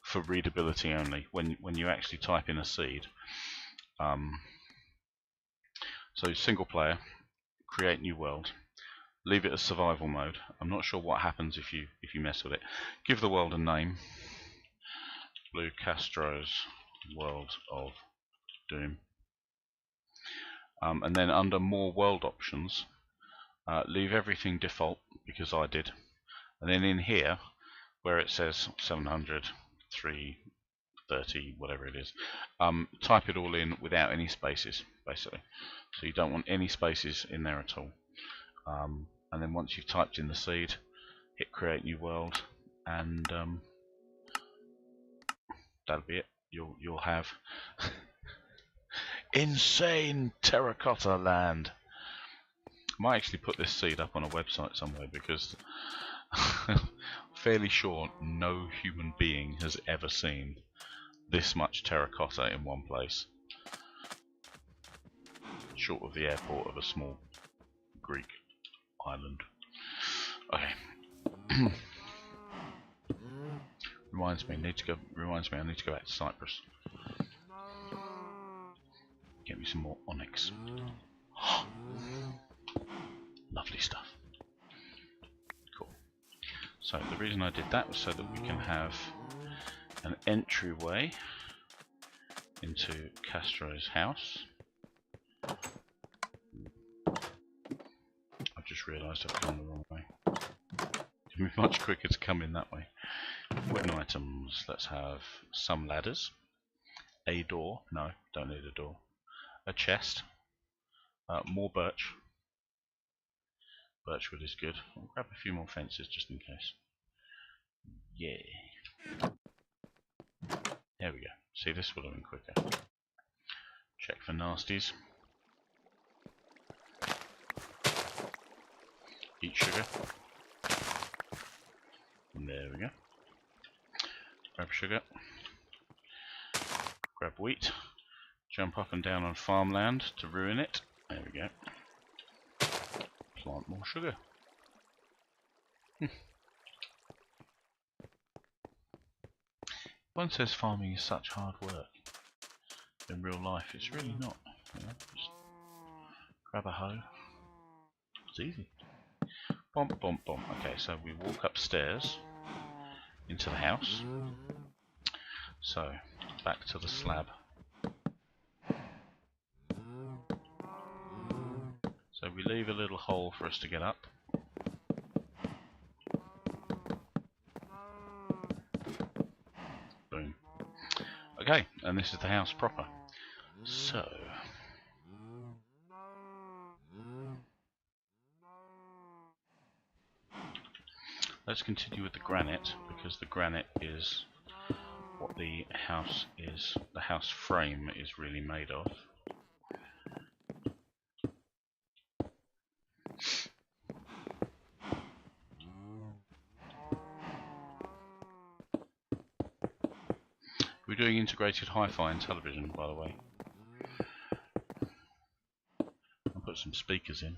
for readability only. When you actually type in a seed, so single player, create new world, leave it as survival mode. I'm not sure what happens if you mess with it. Give the world a name, Bluecastro's World of Doom, and then under more world options, leave everything default, because I did, and then in here where it says 700, 330, whatever it is, type it all in without any spaces, basically. So you don't want any spaces in there at all. And then once you've typed in the seed, hit create new world, and that'll be it. You'll have insane terracotta land. I might actually put this seed up on a website somewhere, because fairly sure no human being has ever seen this much terracotta in one place, short of the airport of a small Greek island. Okay. Reminds me, I need to go back to Cyprus. Get me some more onyx. Lovely stuff. Cool. So the reason I did that was so that we can have an entryway into Castro's house. I've just realised I've gone the wrong way. It'd be much quicker to come in that way. Wooden items. Let's have some ladders. A door. No, don't need a door. A chest. More birch. Birchwood is good. I'll grab a few more fences just in case. Yeah. There we go. See, this will have been quicker. Check for nasties. Eat sugar. And there we go. Grab sugar. Grab wheat. Jump up and down on farmland to ruin it. There we go. Plant more sugar. One says farming is such hard work. In real life, it's really not. You know, just grab a hoe. It's easy. Bump, bump, bump. Okay, so we walk upstairs into the house. So, back to the slab. So we leave a little hole for us to get up. Boom. Okay, and this is the house proper. So, let's continue with the granite, because the granite is what the house frame is really made of. We're doing integrated hi-fi and television, by the way. I'll put some speakers in.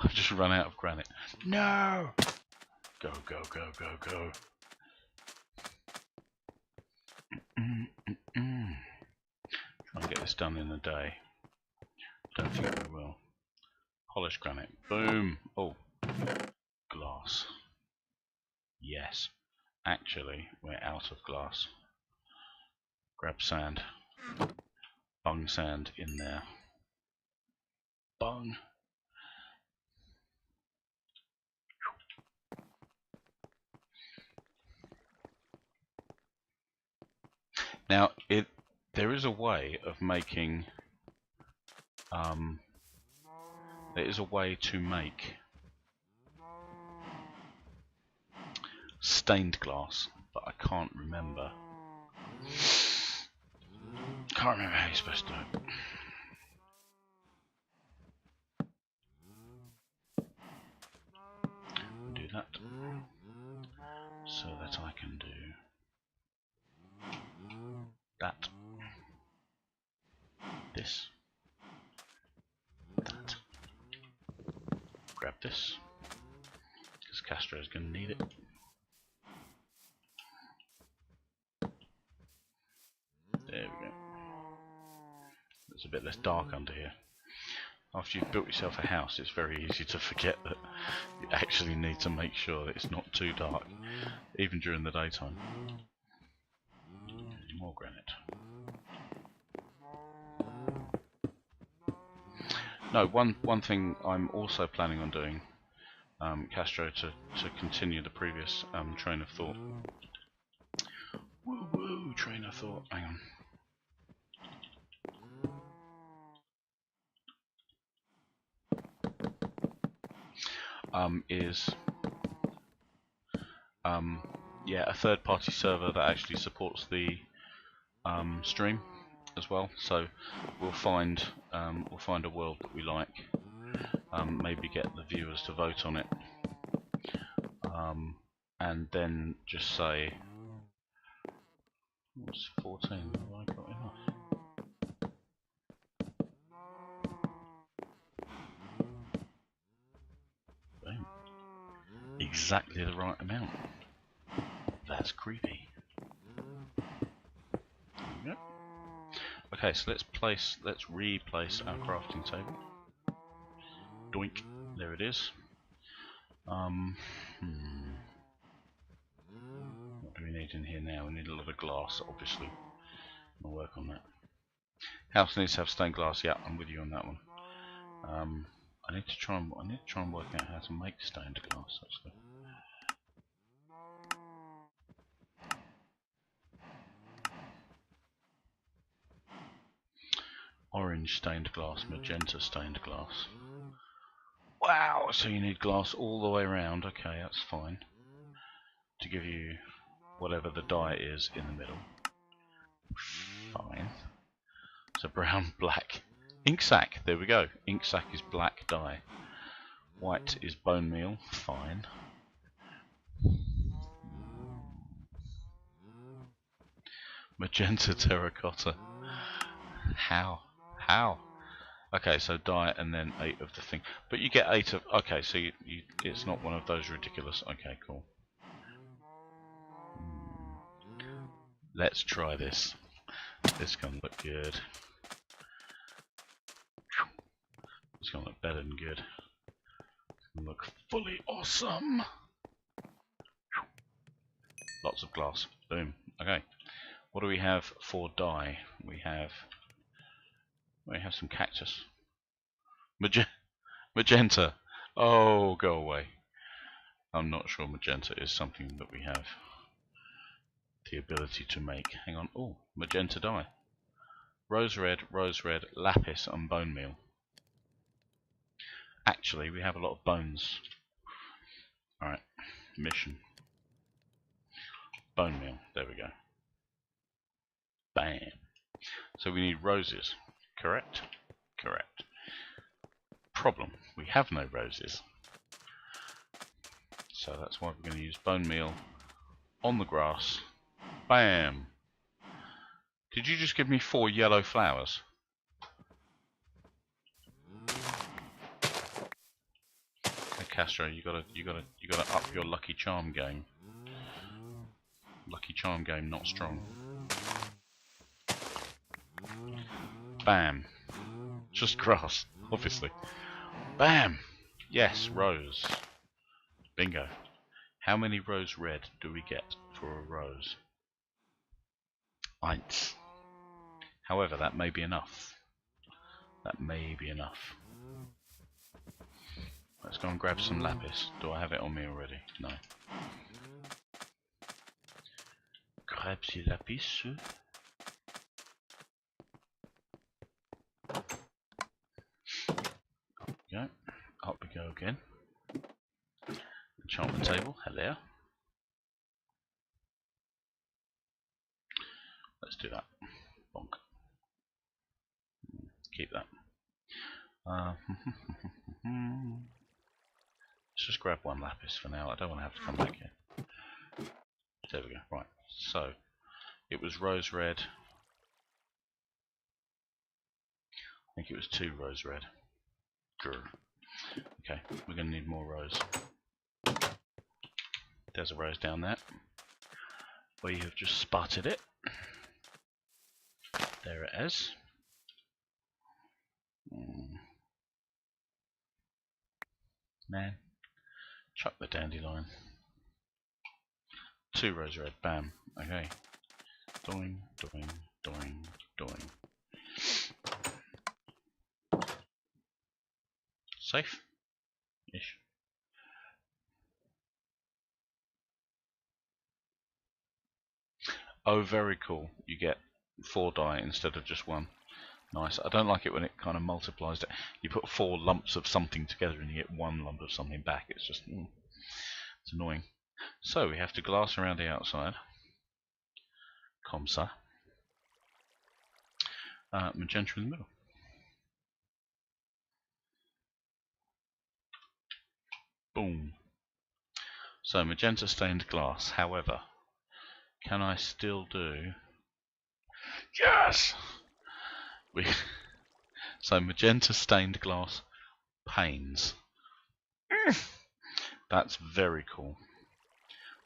I've just run out of granite. No! Go, go, go, go, go. Try and get this done in a day. Don't think we will. Polished granite. Boom! Oh. Glass. Yes. Actually, we're out of glass. Grab sand. Bung sand in there. Bung. Now, there is a way of making. There is a way to make stained glass, but I can't remember. Can't remember how you're supposed to do it. Do that so that I can do that. This. That. Grab this, because Castro is going to need it. There we go. It's a bit less dark under here. After you've built yourself a house, it's very easy to forget that you actually need to make sure that it's not too dark, even during the daytime. More granite. No, one thing I'm also planning on doing, Castro, to continue the previous train of thought. Woo woo, train of thought. Hang on. Is yeah, a third-party server that actually supports the stream as well. So we'll find a world that we like. Maybe get the viewers to vote on it, and then just say, what's 14? Have I got enough? Boom. Exactly the right amount. That's creepy. Yep. Okay, so let's replace our crafting table. Doink. There it is. What do we need in here now? We need a lot of glass, obviously. I'll work on that. House needs to have stained glass. Yeah, I'm with you on that one. I need to try and work out how to make stained glass, actually. Orange stained glass, magenta stained glass. Wow, so you need glass all the way around. Okay, that's fine. To give you whatever the dye is in the middle. Fine. So brown, black. Ink sac, there we go. Ink sac is black dye. White is bone meal, fine. Magenta terracotta. How? How? Okay, so dye and then 8 of the thing. But you get 8 of... Okay, so it's not one of those ridiculous... Okay, cool. Let's try this. This can look good. It's gonna look better than good. It's gonna look fully awesome. Lots of glass. Boom. Okay. What do we have for dye? We have some cactus. Magenta. Oh, go away. I'm not sure magenta is something that we have the ability to make. Hang on. Oh, magenta dye. Rose red, lapis, and bone meal. Actually, we have a lot of bones. Alright, mission. Bone meal. There we go. Bam. So we need roses. Correct? Correct. Problem. We have no roses. So that's why we're going to use bone meal on the grass. Bam. Did you just give me 4 yellow flowers? Hey Castro, you gotta up your lucky charm game. Lucky charm game not strong. Bam. Just grass, obviously. Bam! Yes, rose. Bingo. How many rose red do we get for a rose? 1. However, that may be enough. That may be enough. Let's go and grab some lapis. Do I have it on me already? No. Grab the lapis. Go. Up we go again. Enchantment table. Hello. Let's do that. Bonk. Keep that. Let's just grab 1 lapis for now. I don't want to have to come back here. There we go. Right. So it was rose red. I think it was 2 rose red. Grr. Okay, we're going to need more rose. There's a rose down there. We have just spotted it. There it is. Man, chuck the dandelion. 2 rose red. Bam. Okay. Doing, doing, doing, doing. Safe? Ish. Oh, very cool. You get 4 dye instead of just 1. Nice. I don't like it when it kind of multiplies it. You put 4 lumps of something together and you get 1 lump of something back. It's just, it's annoying. So we have to glass around the outside. Comme ça. Magenta in the middle. Boom. So magenta stained glass. However, can I still do? Yes. So magenta stained glass panes. That's very cool.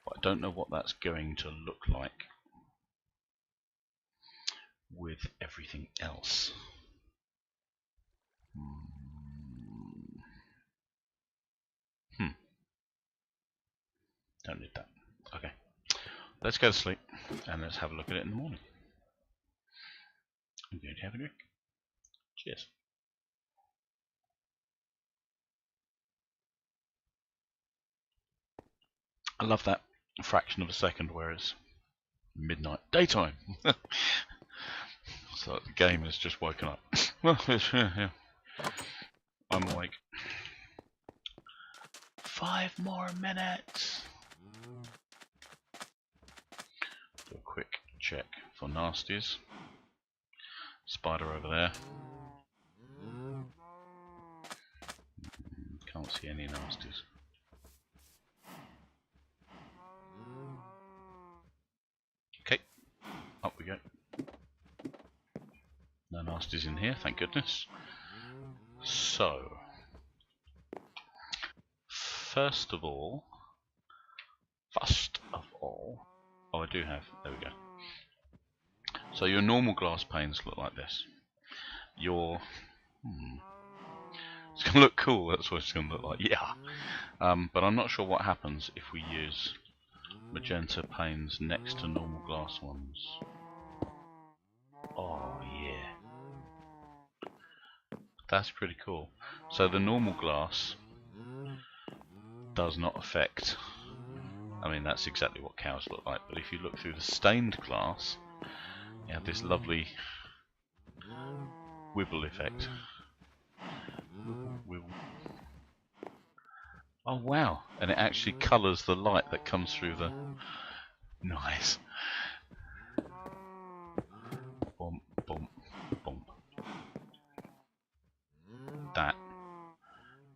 But I don't know what that's going to look like with everything else. Don't need that. Okay. Let's go to sleep and let's have a look at it in the morning. I'm going to have a drink. Cheers. I love that fraction of a second where it's midnight. Daytime! So the game has just woken up. Yeah. I'm awake. 5 more minutes! Do a quick check for nasties. Spider over there. Can't see any nasties. Okay, up we go. No nasties in here, thank goodness. So, first of all, oh, I do have, there we go. So your normal glass panes look like this. Your It's going to look cool, that's what it's going to look like, yeah. But I'm not sure what happens if we use magenta panes next to normal glass ones. Oh yeah. That's pretty cool. So the normal glass does not affect, I mean that's exactly what cows look like, but if you look through the stained glass, you have this lovely wibble effect. Wibble. Oh wow, and it actually colours the light that comes through the... Nice. Bump, bump, bump. That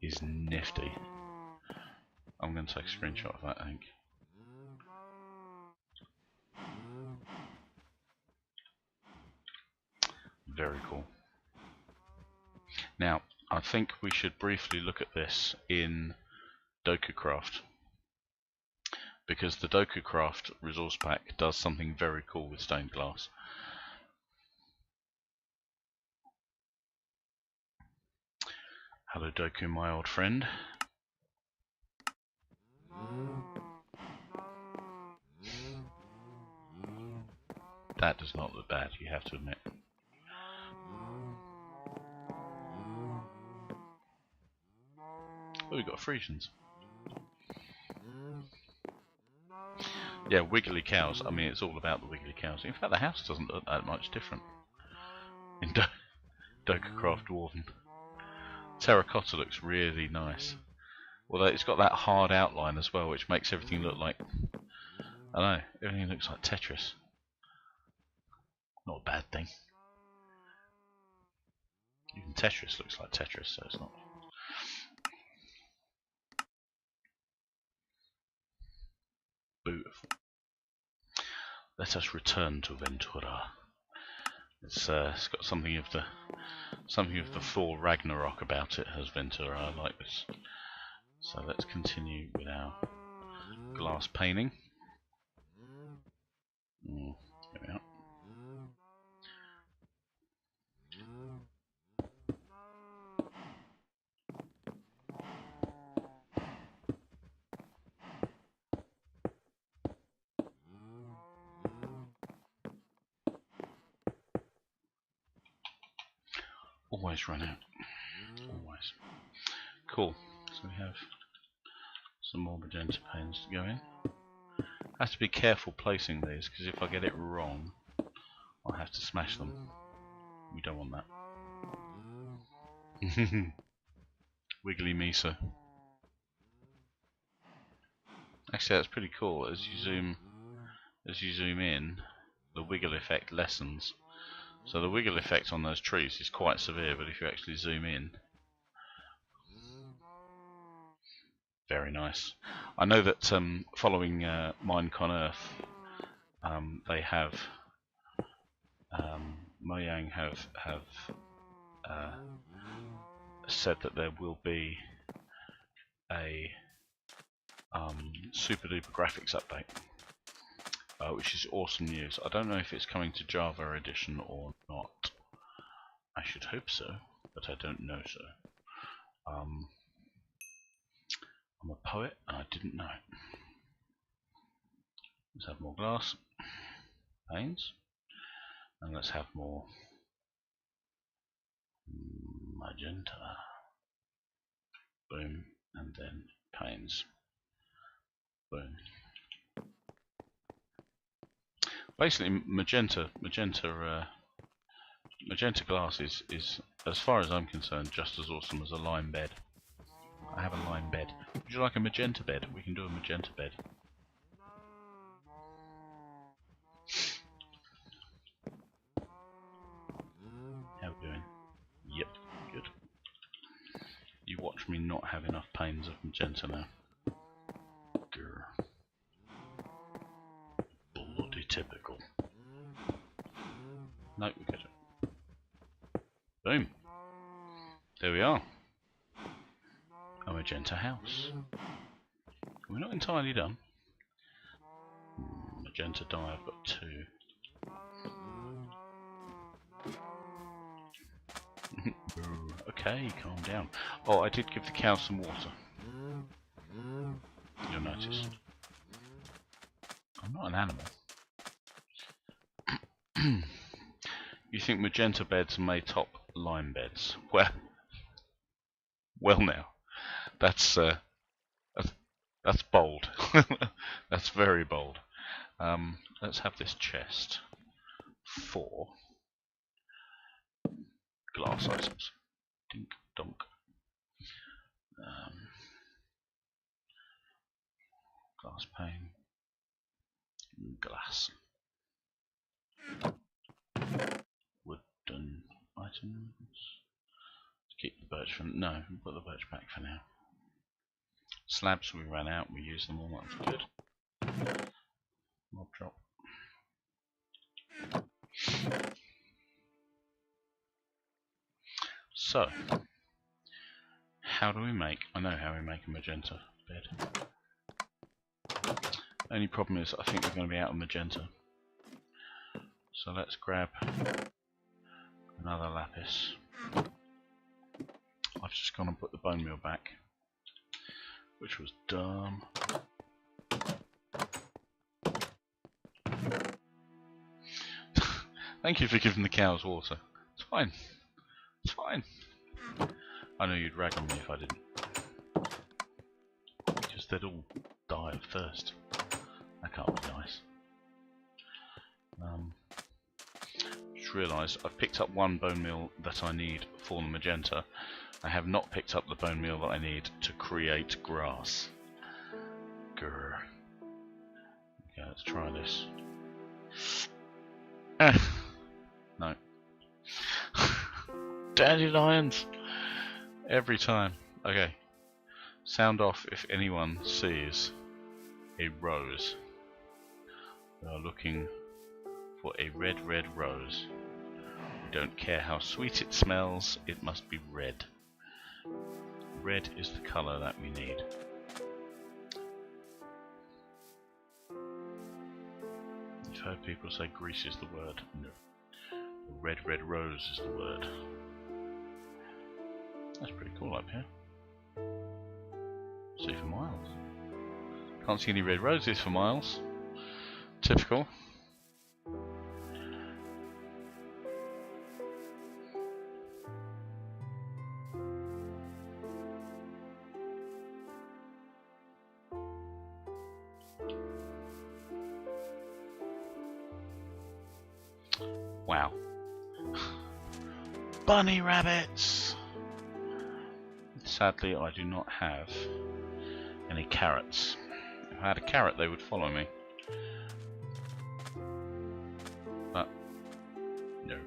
is nifty. I'm going to take a screenshot of that, I think. Very cool. Now, I think we should briefly look at this in DokuCraft, because the DokuCraft resource pack does something very cool with stained glass. Hello Doku, my old friend. That does not look bad, you have to admit. Oh, we've got Frisians. Yeah, wiggly cows. I mean, it's all about the wiggly cows. In fact, the house doesn't look that much different in DokuCraft Dwarven. Terracotta looks really nice. Although it's got that hard outline as well, which makes everything look like... I don't know, everything looks like Tetris. Not a bad thing. Even Tetris looks like Tetris, so it's not... Beautiful. Let us return to Ventura. It's got something of the Thor Ragnarok about it, has Ventura. I like this. So let's continue with our glass painting. There we are. Always run out. Always. Cool. So we have some more magenta paints to go in. I have to be careful placing these, because if I get it wrong, I'll have to smash them. We don't want that. Wiggly miso. Actually, that's pretty cool. As you zoom in, the wiggle effect lessens. So the wiggle effect on those trees is quite severe, but if you actually zoom in, very nice. I know that following Minecon Earth, they have Mojang have said that there will be a super duper graphics update, which is awesome news. I don't know if it's coming to Java edition or not. I should hope so, but I don't know so. I'm a poet and I didn't know it. Let's have more glass panes, and let's have more magenta. Boom, and then panes. Boom. Basically, magenta glass is, as far as I'm concerned, just as awesome as a lime bed. I have a lime bed. Would you like a magenta bed? We can do a magenta bed. How are we doing? Yep, good. You watch me not have enough panes of magenta now. Grr. Bloody typical. No, we get it. Boom. There we are. A magenta house. We're not entirely done. Magenta dye, I've got 2. okay, calm down. Oh, I did give the cows some water. You'll notice. I'm not an animal. You think magenta beds may top lime beds? Well now, that's bold. That's very bold. Let's have this chest for glass items. Dink donk. Glass pane. Glass. Wooden items. Keep the birch for no. We'll put the birch back for now. Slabs we ran out. We used them all. That's good. Mob drop. So, how do we make? I know how we make a magenta bed. Only problem is I think we're going to be out of magenta. So let's grab another lapis. I've just gone and put the bone meal back, which was dumb. Thank you for giving the cows water. It's fine. It's fine. I know you'd rag on me if I didn't. Because they'd all die of thirst. That can't be nice. Just realised I've picked up one bone meal that I need for the magenta. I have not picked up the bone meal that I need to create grass. Grr. Okay, let's try this. No. Dandelions! Every time. Okay. Sound off if anyone sees a rose. We are looking for a red rose. We don't care how sweet it smells, it must be red. Red is the colour that we need. I've heard people say grease is the word. No. Red rose is the word. That's pretty cool up here. See for miles. Can't see any red roses for miles. Typical. Wow. Bunny rabbits! Sadly, I do not have any carrots. If I had a carrot, they would follow me. But, no.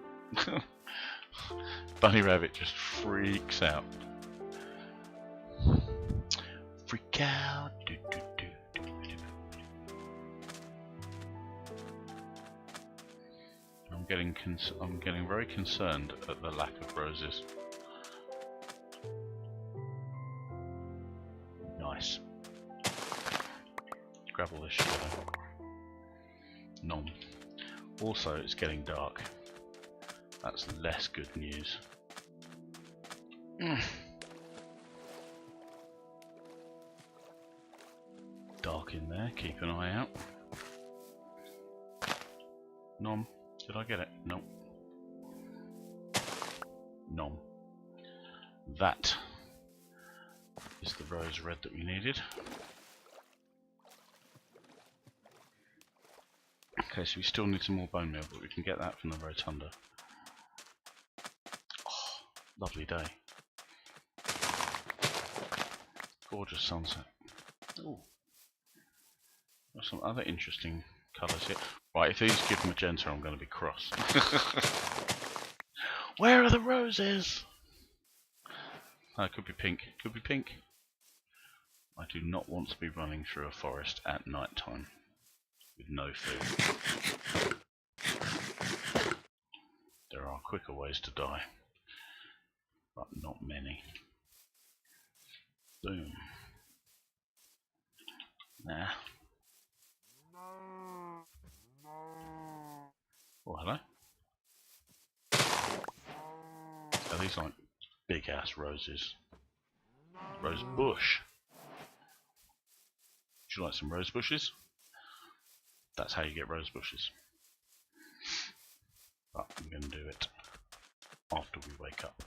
Bunny rabbit just freaks out. Freak out. I'm getting very concerned at the lack of roses. Nice. Grab all this shit. Nom. Also, it's getting dark. That's less good news. Dark in there, keep an eye out. Nom. Did I get it? No. Nom. That is the rose red that we needed. Okay, so we still need some more bone meal, but we can get that from the rotunda. Oh, lovely day. Gorgeous sunset. Ooh. There's some other interesting colours here. Right, if these give magenta, I'm going to be cross. Where are the roses? Oh, it could be pink. Could be pink. I do not want to be running through a forest at night time with no food. There are quicker ways to die, but not many. Boom. Nah. Oh, hello. Are these like Big ass roses. Rose bush. Would you like some rose bushes? That's how you get rose bushes. But I'm going to do it after we wake up.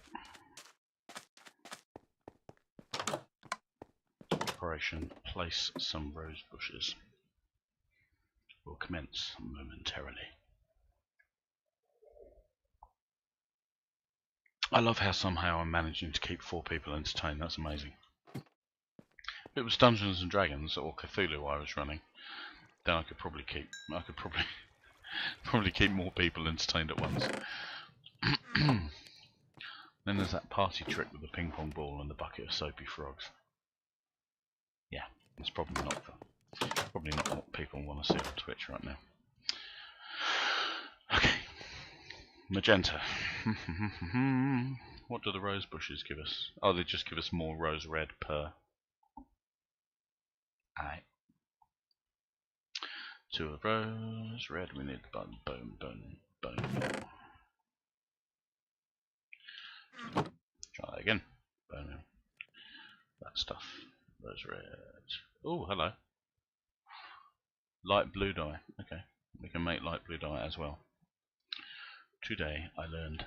Operation place some rose bushes will commence momentarily. I love how somehow I'm managing to keep 4 people entertained. That's amazing. If it was Dungeons and Dragons or Cthulhu I was running, then I could probably keep probably keep more people entertained at once. Then there's that party trick with the ping pong ball and the bucket of soapy frogs. Yeah, it's probably not what people want to see on Twitch right now. Okay, magenta. What do the rose bushes give us? Oh, they just give us more rose red per. Alright. 2 of rose red. We need bone. Try that again. Bone. That stuff. Rose red. Oh, hello. Light blue dye. Okay, we can make light blue dye as well. Today I learned.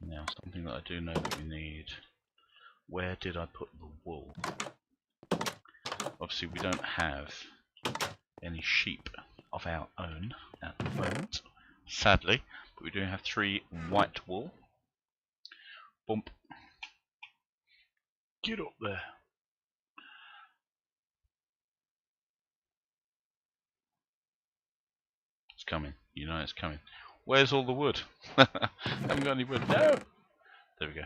Now something that I do know that we need. Where did I put the wool? Obviously we don't have any sheep of our own at the moment, sadly, but we do have 3 white wool. Bump. Get up there. It's coming. You know it's coming. Where's all the wood? Haven't got any wood. No! There we go.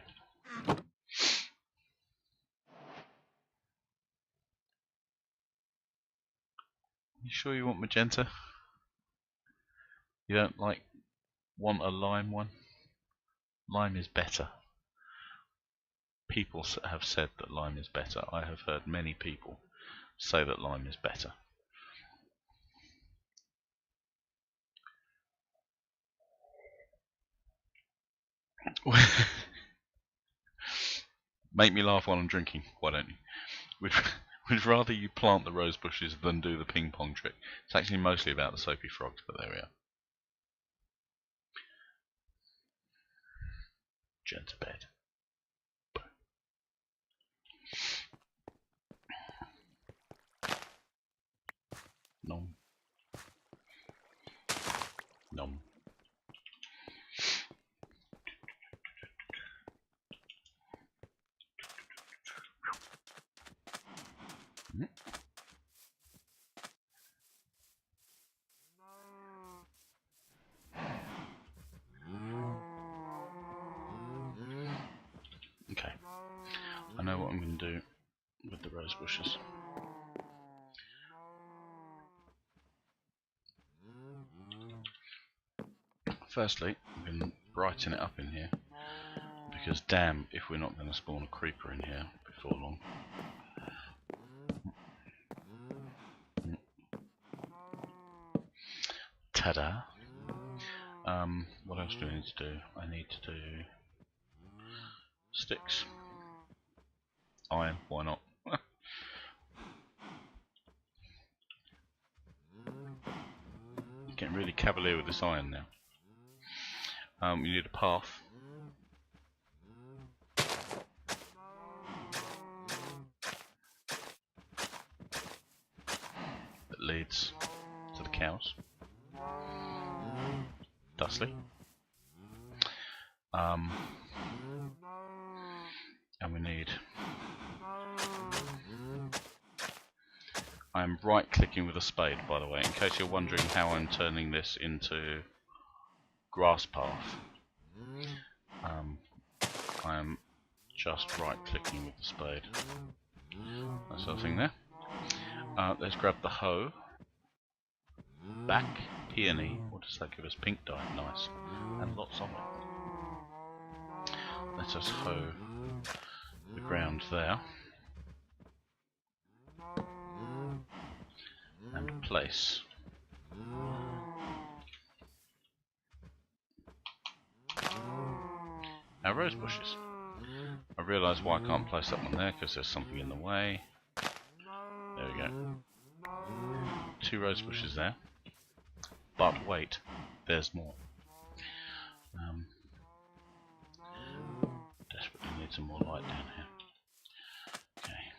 You sure you want magenta? You don't want a lime one? Lime is better. People have said that lime is better. I have heard many people say that lime is better. Make me laugh while I'm drinking, why don't you? Would rather you plant the rose bushes than do the ping pong trick. It's actually mostly about the soapy frogs, but there we are. Magenta bed. Nom. Nom. Okay, I know what I'm going to do with the rose bushes. Firstly, I'm going to brighten it up in here, because damn if we're not going to spawn a creeper in here before long. Ta-da! What else do I need to do? I need to do sticks. Iron, why not? Getting really cavalier with this iron now. We need a path. That leads to the cows. Thusly. And we need. I'm right clicking with a spade, by the way, in case you're wondering how I'm turning this into grass path. I'm just right clicking with the spade. That's the thing there. Let's grab the hoe. Back, peony. What does that give us? Pink dye, nice. And lots of it. Let us hoe the ground there. And place. our rose bushes. I realise why I can't place that one there, because there's something in the way. There we go. 2 rose bushes there. But wait, there's more. Desperately need some more light down here. Okay.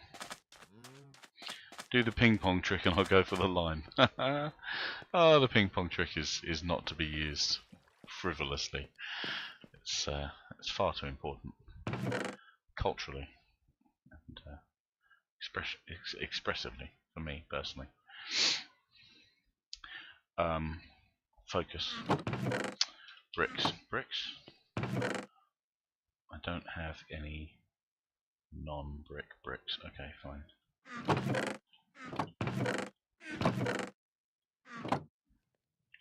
Do the ping pong trick and I'll go for the lime. Oh, the ping pong trick is not to be used frivolously. It's far too important culturally and expressively for me personally. Focus. Bricks. I don't have any non-brick bricks. Okay, fine.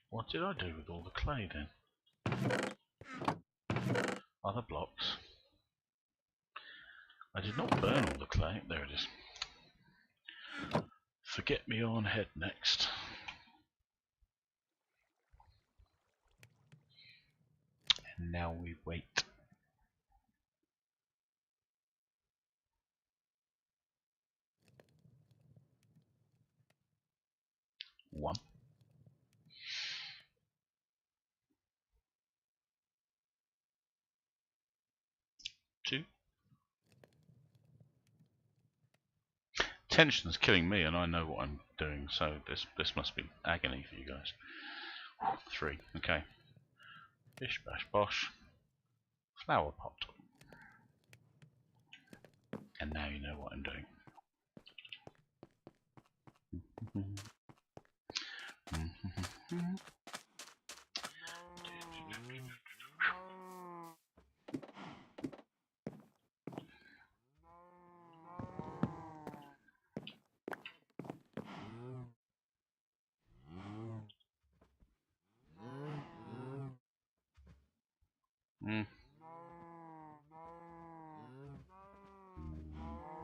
What did I do with all the clay then? Other blocks. I did not burn all the clay. There it is. Forget me on head next. And now we wait. One. 2. Tension's killing me, and I know what I'm doing, so this must be agony for you guys. 3. Okay. Bish bash bosh. Flower pot. And now you know what I'm doing.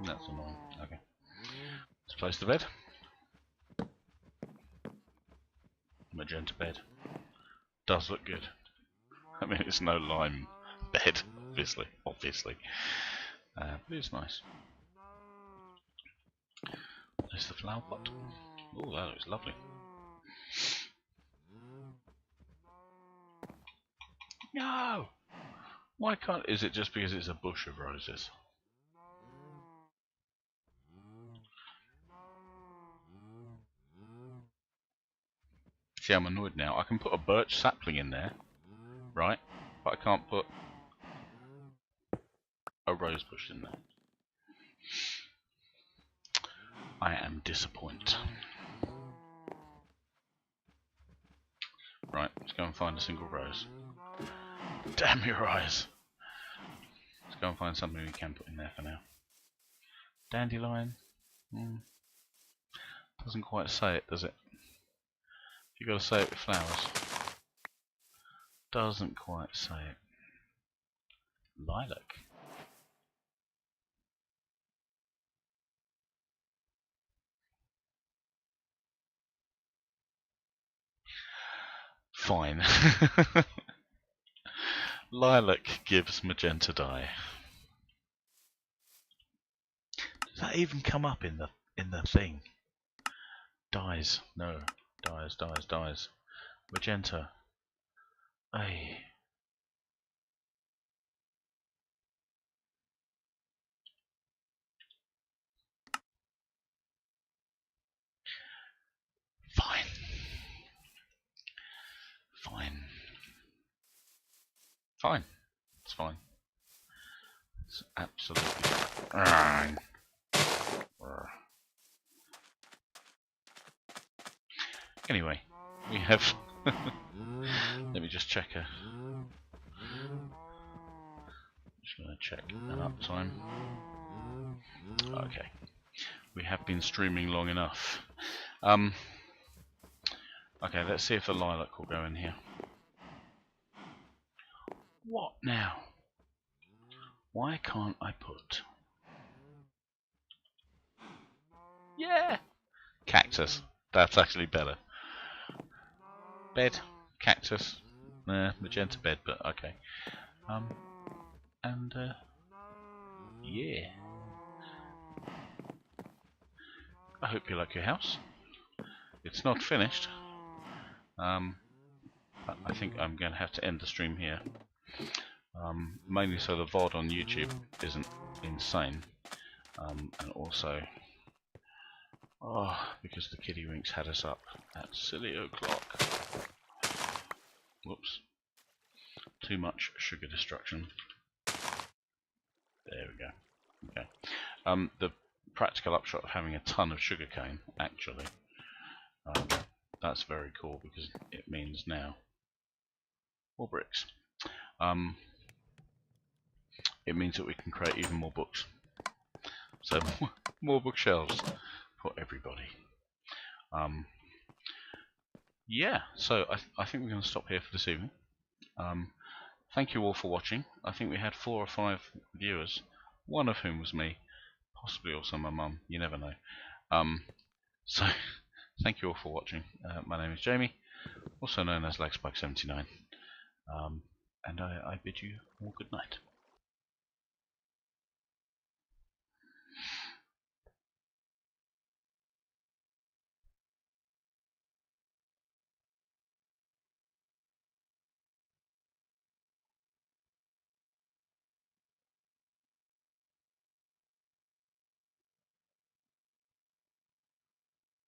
That's annoying. Okay. Let's place the bed. Magenta bed. Does look good. I mean, it's no lime bed, obviously. But it's nice. There's the flower pot. Oh, that looks lovely. No! Why can't... Is it just because it's a bush of roses? See, I'm annoyed now. I can put a birch sapling in there, right? But I can't put a rose bush in there. I am disappointed. Right, let's go and find a single rose. Damn your eyes! Let's go and find something we can put in there for now. Dandelion? Doesn't quite say it, does it? You got to say it with flowers. Doesn't quite say it. Lilac. Fine. Lilac gives magenta dye. Does that even come up in the thing? Dyes. No. Dyes. Magenta. Ay. Fine. It's fine. It's absolutely fine. Anyway, we have... Let me just check a... Just going to check an uptime. Okay. We have been streaming long enough. Okay, let's see if the lilac will go in here. What now? Why can't I put... Yeah! Cactus. That's actually better. Bed. Cactus. Magenta bed, but okay. And yeah, I hope you like your house. It's not finished. I think I'm going to have to end the stream here. Mainly so the VOD on YouTube isn't insane. And also, because the kiddie winks had us up at silly o'clock. Whoops. Too much sugar destruction. There we go. Okay. The practical upshot of having a ton of sugarcane, actually, that's very cool because it means now more bricks. It means that we can create even more books. So more bookshelves for everybody. Yeah, so I think we're going to stop here for this evening. Thank you all for watching. I think we had 4 or 5 viewers, one of whom was me, possibly also my mum, you never know. So thank you all for watching. My name is Jamie, also known as LagSpike79, and I bid you all good night.